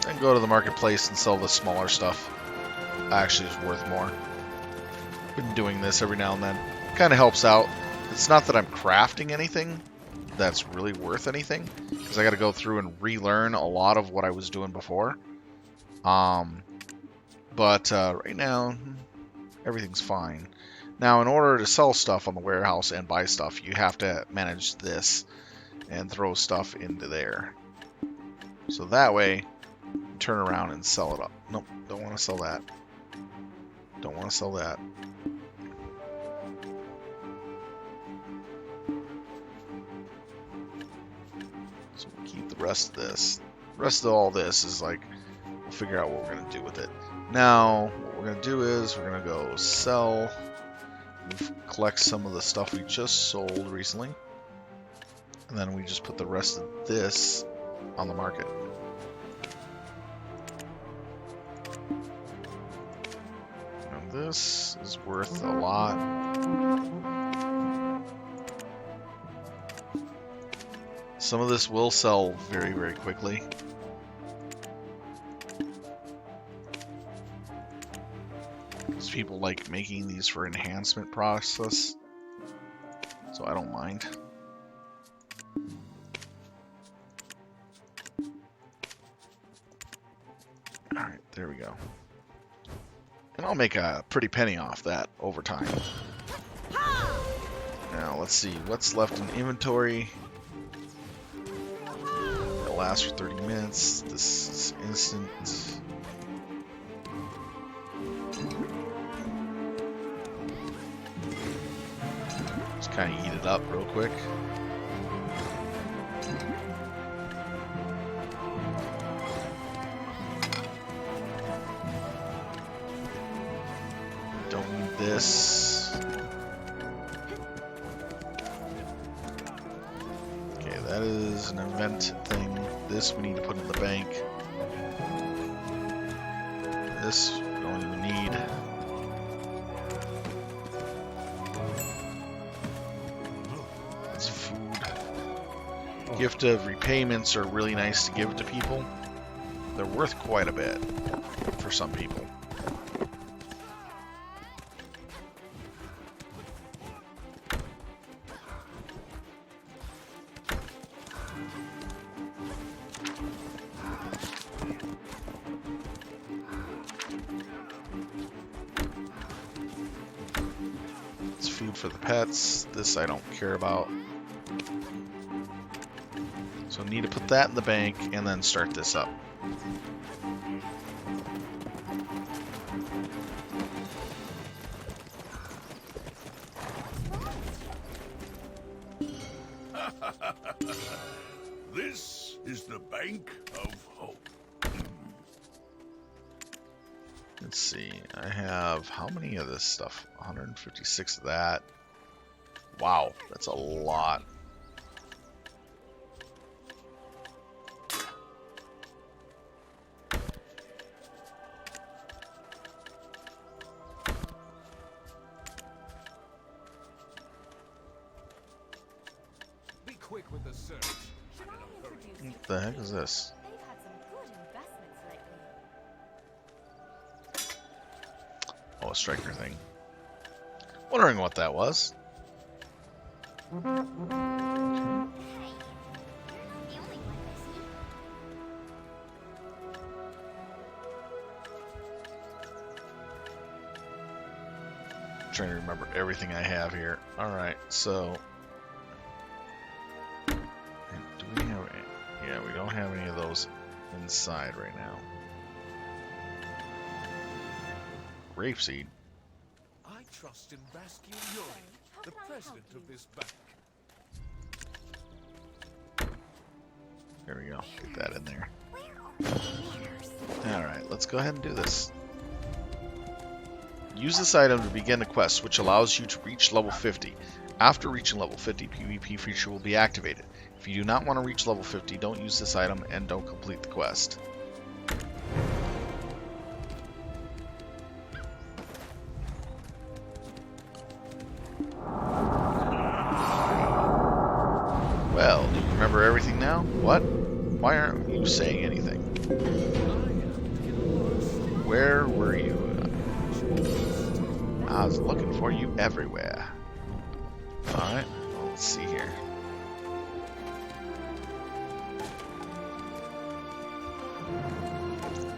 And go to the marketplace and sell the smaller stuff. Actually, is worth more. Been doing this every now and then. Kind of helps out. It's not that I'm crafting anything that's really worth anything, because I got to go through and relearn a lot of what I was doing before. But right now, everything's fine. Now, in order to sell stuff on the warehouse and buy stuff, you have to manage this and throw stuff into there. So that way, you turn around and sell it up. Nope, don't want to sell that. Don't want to sell that. So we'll keep the rest of this. The rest of all this is like, we'll figure out what we're going to do with it. Now, what we're going to do is we're going to go sell. Collect some of the stuff we just sold recently, and then we just put the rest of this on the market. Now this is worth a lot. Some of this will sell very, very quickly. People like making these for enhancement process, so I don't mind. Alright, there we go. And I'll make a pretty penny off that over time. Now let's see what's left in inventory. It'll last for 30 minutes. This is instant. Kind of eat it up real quick. Don't need this. Okay, that is an event thing. This we need to put in the bank. This we don't even need. Gift of repayments are really nice to give to people. They're worth quite a bit for some people. It's food for the pets. This I don't care about. So I need to put that in the bank and then start this up. This is the Bank of Hope. Let's see. I have how many of this stuff? 156 of that. Wow, that's a lot. Be quick with the search. What the heck is this? They've had some good investments lately. Oh, a striker thing. Wondering what that was. Hey, you're not the only one busy. Trying to remember everything I have here. Alright, so... Do we have any? Yeah, we don't have any of those inside right now. Grapeseed. I trust in Bastion Yuri, the president of this bank. There we go. Get that in there. Alright, let's go ahead and do this. Use this item to begin a quest, which allows you to reach level 50. After reaching level 50, PvP feature will be activated. If you do not want to reach level 50, don't use this item and don't complete the quest. Well, do you remember everything now? What? Why aren't you saying anything? Where were you? I was looking for you everywhere. Alright, well, let's see here.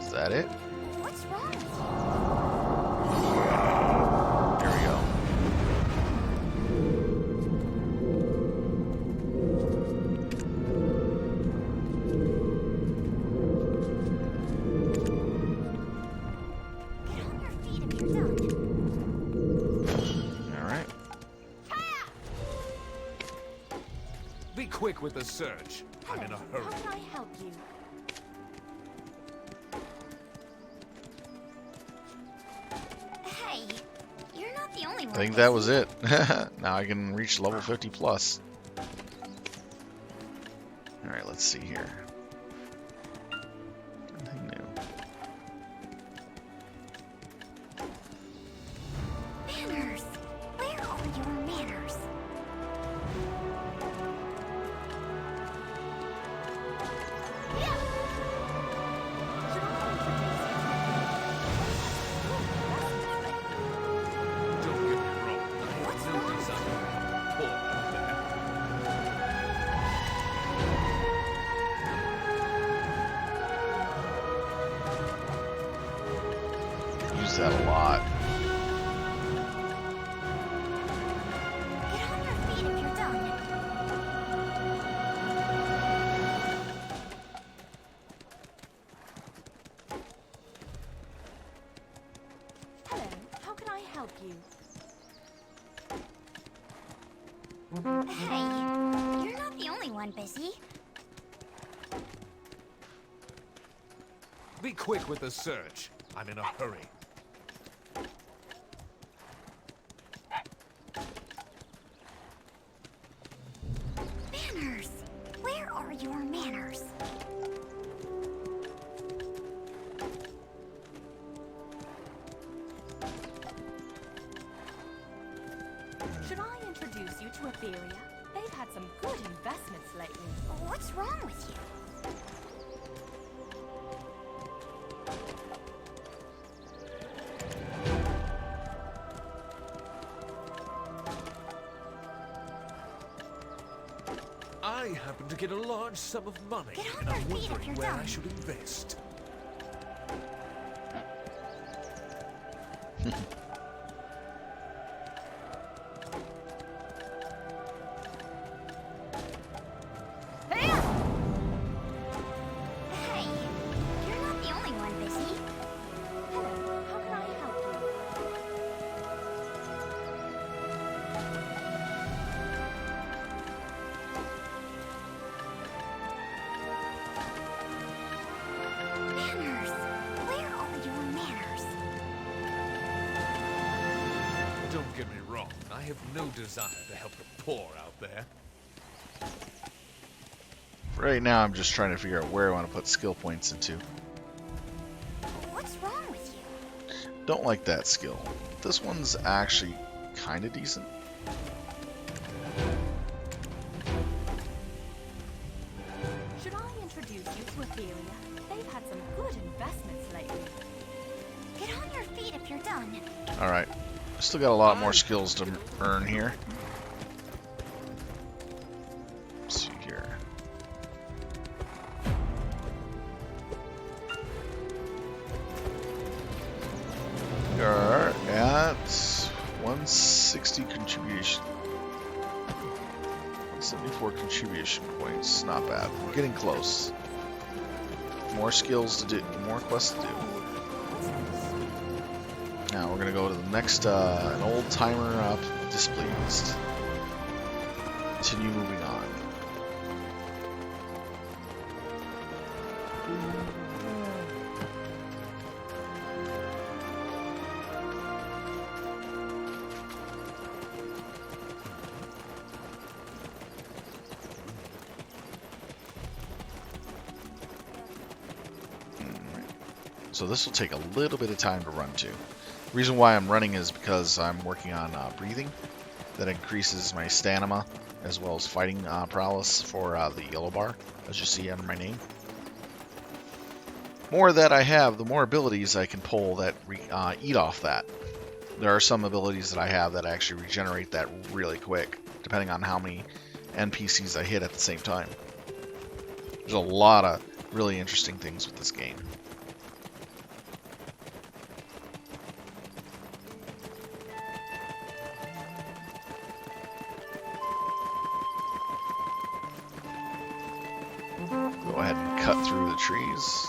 Is that it? What's wrong? Here we go. Get on your feet if you're done. Alright. Be quick with the search. I'm in a hurry. How can I help you? Hey, you're not the only one. I think that was it. Now I can reach level 50 plus. Alright, let's see here. Nothing new. Manners. Where are your manners? Don't get me wrong. I have no desire to pull out there. Use that a lot. Get on your feet if you're done. Hello, how can I help you? Hey, you're not the only one busy. Be quick with the search. I'm in a hurry. Manners. Where are your manners? Should I introduce you to Etheria? They've had some good investments lately. What's wrong with you? I happen to get a large sum of money, Get on and your I'm feet if wondering you're where done. I should invest. Hey, you're not the only one busy. Hello, how can I help you? get me wrong. I have no desire to help the poor out there. Right now, I'm just trying to figure out where I want to put skill points into. What's wrong with you? Don't like that skill. This one's actually kind of decent. Should I introduce you to Etheria? They've had some good investments lately. Get on your feet if you're done. Alright. Still got a lot more skills to earn here. Let's see here. We are at 160 contribution. 74 contribution points. Not bad. We're getting close. More skills to do. More quests to do. Now we're gonna go to the next, an old timer up, displeased. Continue moving on. So this will take a little bit of time to run to. The reason why I'm running is because I'm working on breathing. That increases my stamina as well as fighting prowess for the yellow bar, as you see under my name. More that I have, the more abilities I can pull that eat off that. There are some abilities that I have that actually regenerate that really quick, depending on how many NPCs I hit at the same time. There's a lot of really interesting things with this game. Go ahead and cut through the trees.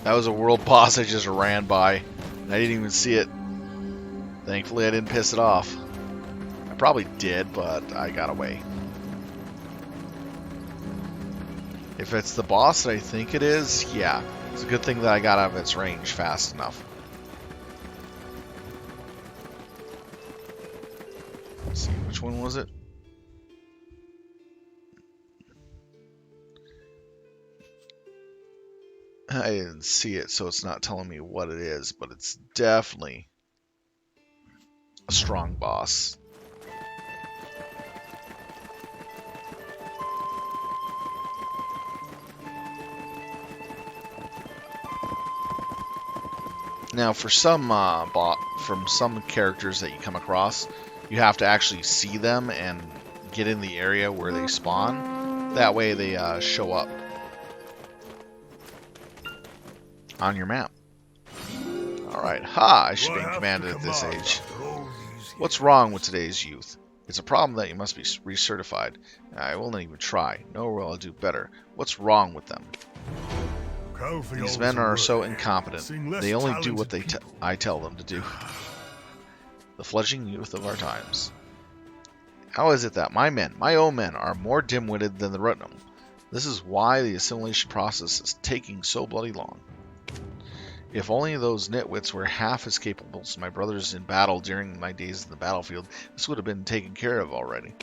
That was a world boss I just ran by. I didn't even see it. Thankfully, I didn't piss it off. I probably did, but I got away. If it's the boss that I think it is, yeah. It's a good thing that I got out of its range fast enough. Let's see, which one was it? I didn't see it, so it's not telling me what it is, but it's definitely a strong boss. Now, for some from some characters that you come across, you have to actually see them and get in the area where they spawn. That way, they show up on your map. Alright, ha! I should be commanded at this age. What's wrong with today's youth? It's a problem that you must be recertified. I will not even try, nor will I do better. What's wrong with them? These men are so incompetent. They only do what I tell them to do. The fledgling youth of our times. How is it that my men, my own men, are more dim-witted than the Rutnam? This is why the assimilation process is taking so bloody long. If only those nitwits were half as capable as my brothers in battle during my days in the battlefield, this would have been taken care of already.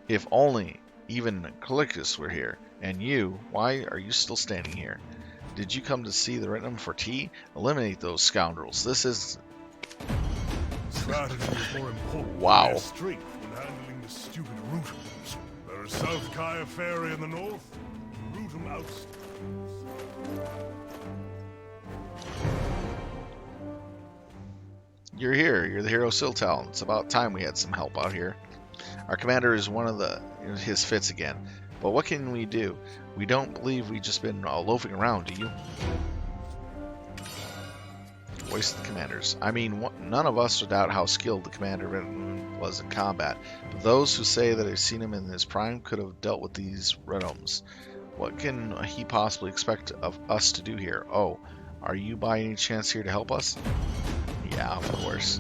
If only even Calicus were here. And you, why are you still standing here? Did you come to see the Rutnam for tea? Eliminate those scoundrels. This is... Strategy is more important wow. than strength when handling the stupid Rootums. There is South Kaya Ferry in the north, Rootum out. You're here. You're the hero Siltal. It's about time we had some help out here. Our commander is one of his fits again. But what can we do? We don't believe we've just been loafing around, do you? Voice of the commanders. I mean, none of us would doubt how skilled the commander was in combat, but those who say that they've seen him in his prime could have dealt with these Redoms. What can he possibly expect of us to do here? Oh, are you by any chance here to help us? Yeah, of course.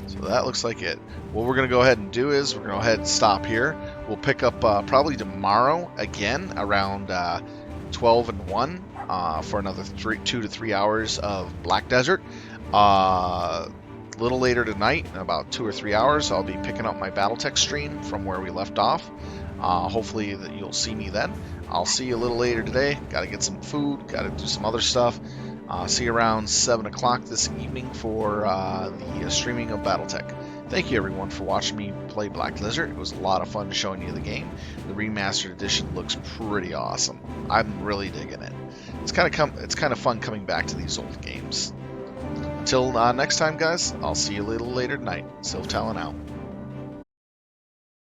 So that looks like it. What we're going to go ahead and do is we're going to go ahead and stop here. We'll pick up probably tomorrow again around 12 and 1 for another 2 to 3 hours of BlackDesert. A little later tonight, in about 2 or 3 hours, I'll be picking up my BattleTech stream from where we left off. Hopefully that you'll see me then. I'll see you a little later today. Got to get some food, got to do some other stuff. See you around 7 o'clock this evening for the streaming of BattleTech. Thank you everyone for watching me play BlackDesert. It was a lot of fun showing you the game. The remastered edition looks pretty awesome. I'm really digging it. It's kind of fun coming back to these old games. Until next time, guys, I'll see you a little later tonight. Sylv Talon out.